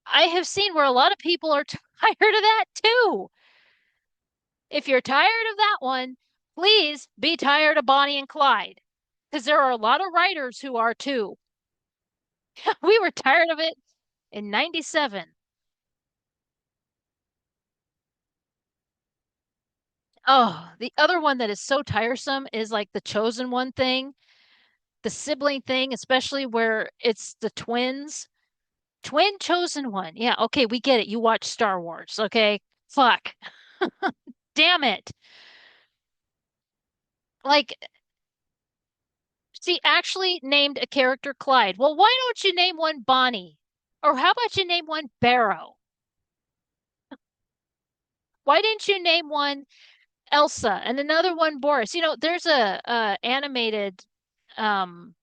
I have seen where a lot of people are tired of that too. If you're tired of that one, please be tired of Bonnie and Clyde because there are a lot of writers who are too. We were tired of it in 97. Oh, the other one that is so tiresome is like the chosen one thing, the sibling thing, especially where it's the twins. Twin chosen one. Yeah, okay, we get it. You watch Star Wars, okay? Fuck. Damn it. Like, she actually named a character Clyde. Well, why don't you name one Bonnie? Or how about you name one Barrow? Why didn't you name one Elsa and another one Boris? You know, there's a animated um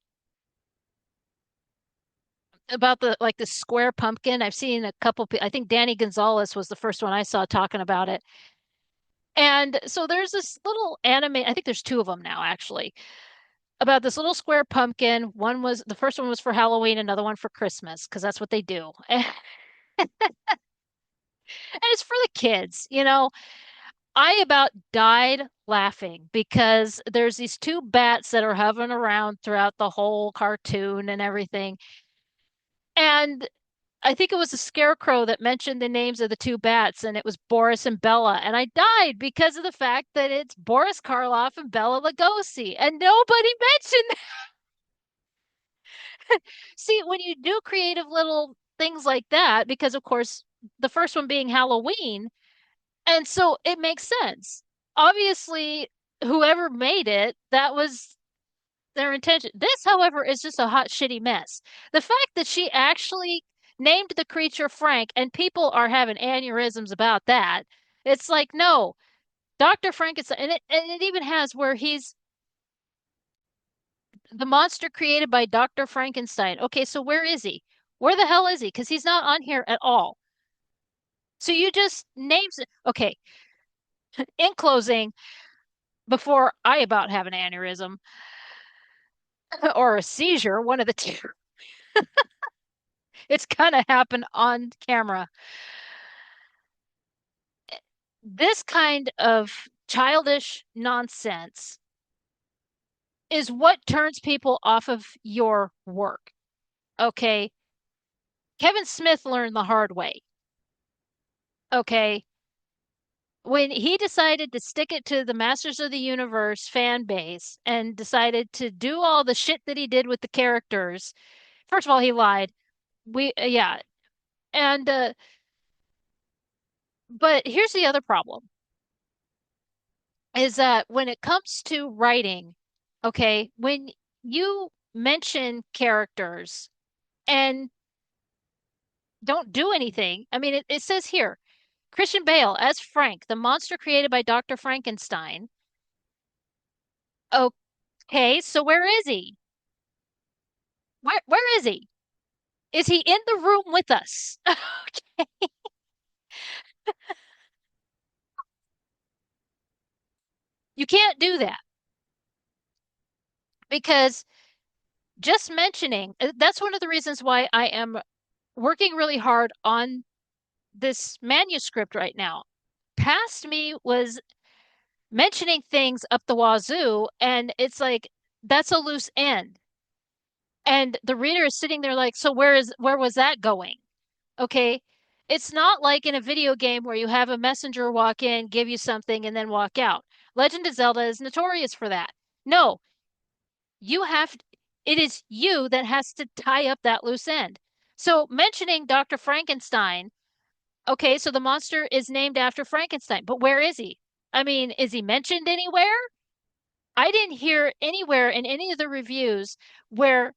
about the like the square pumpkin. I've seen a couple. I think Danny Gonzalez was the first one I saw talking about it. And so there's this little anime. I think there's two of them now, actually, about this little square pumpkin. One was the first one was for Halloween, another one for Christmas, because that's what they do. And it's for the kids, you know. I about died laughing because there's these two bats that are hovering around throughout the whole cartoon and everything. And I think it was a scarecrow that mentioned the names of the two bats, and it was Boris and Bella. And I died because of the fact that it's Boris Karloff and Bella Lugosi, and nobody mentioned that. See, when you do creative little things like that, because of course, the first one being Halloween, and so it makes sense. Obviously, whoever made it, that was their intention. This, however, is just a hot, shitty mess. The fact that she actually named the creature Frank and people are having aneurysms about that, it's like, no, Dr. Frankenstein, and it even has where he's the monster created by Dr. Frankenstein. Okay, so where is he? Where the hell is he? Because he's not on here at all. So you just names it. Okay, in closing, before I about have an aneurysm or a seizure, one of the two, it's gonna happen on camera. This kind of childish nonsense is what turns people off of your work. Okay. Kevin Smith learned the hard way. Okay. When he decided to stick it to the Masters of the Universe fan base and decided to do all the shit that he did with the characters, first of all, he lied. Yeah. And, but here's the other problem is that when it comes to writing, okay, when you mention characters and don't do anything, I mean, it says here Christian Bale as Frank, the monster created by Dr. Frankenstein. Okay, so where is he? Where is he? Is he in the room with us? Okay. You can't do that because just mentioning that's one of the reasons why I am working really hard on this manuscript right now. Past me was mentioning things up the wazoo, and it's like that's a loose end. And the reader is sitting there like, so where was that going? Okay. It's not like in a video game where you have a messenger walk in, give you something, and then walk out. Legend of Zelda is notorious for that. No, you have, it is you that has to tie up that loose end. So mentioning Dr. Frankenstein, okay, so the monster is named after Frankenstein, but where is he? I mean, is he mentioned anywhere? I didn't hear anywhere in any of the reviews where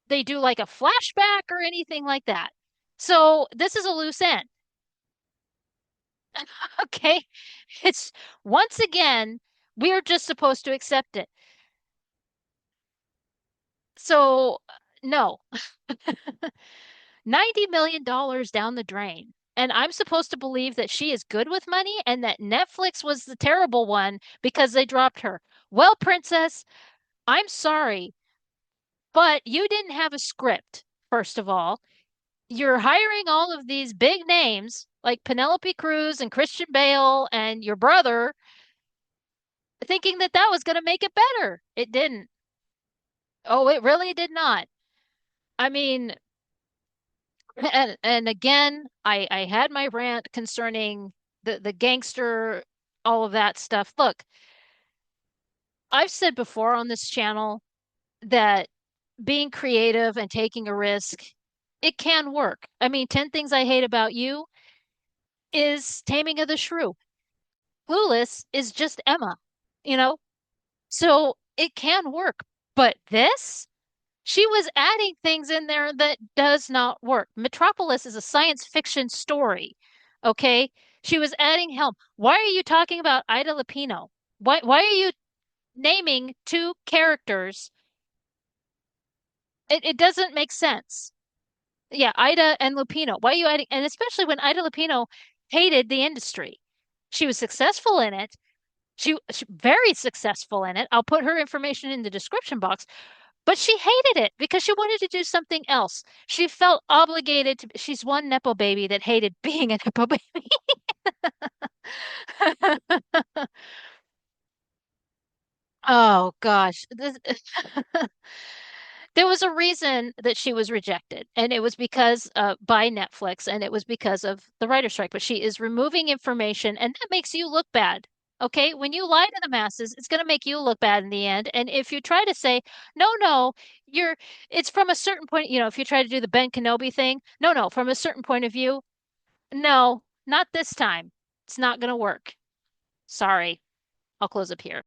they do like a flashback or anything like that. So this is a loose end. Okay. It's once again, we're just supposed to accept it. So, no, $90 million down the drain. And I'm supposed to believe that she is good with money and that Netflix was the terrible one because they dropped her. Well, princess, I'm sorry, but you didn't have a script, first of all. You're hiring all of these big names like Penelope Cruz and Christian Bale and your brother, thinking that that was going to make it better. It didn't. Oh, it really did not. I mean, and again, I had my rant concerning the gangster, all of that stuff. Look, I've said before on this channel that being creative and taking a risk, it can work. I mean, 10 Things I Hate About You is Taming of the Shrew. Clueless is just Emma, you know? So it can work. But this, she was adding things in there that does not work. Metropolis is a science fiction story. Okay. She was adding helm. Why are you talking about Ida Lupino? Why are you naming two characters? It doesn't make sense. Yeah, Ida and Lupino. Why are you adding? And especially when Ida Lupino hated the industry. She was successful in it. She very successful in it. I'll put her information in the description box. But she hated it because she wanted to do something else. She felt obligated to, she's one Nepo baby that hated being a Nepo baby. Oh gosh. There was a reason that she was rejected, and it was because by Netflix, and it was because of the writer's strike. But she is removing information, and that makes you look bad. Okay, when you lie to the masses, it's going to make you look bad in the end. And if you try to say, no, no, you're, it's from a certain point, if you try to do the Ben Kenobi thing, no, no, from a certain point of view, no, not this time. It's not going to work. Sorry. I'll close up here.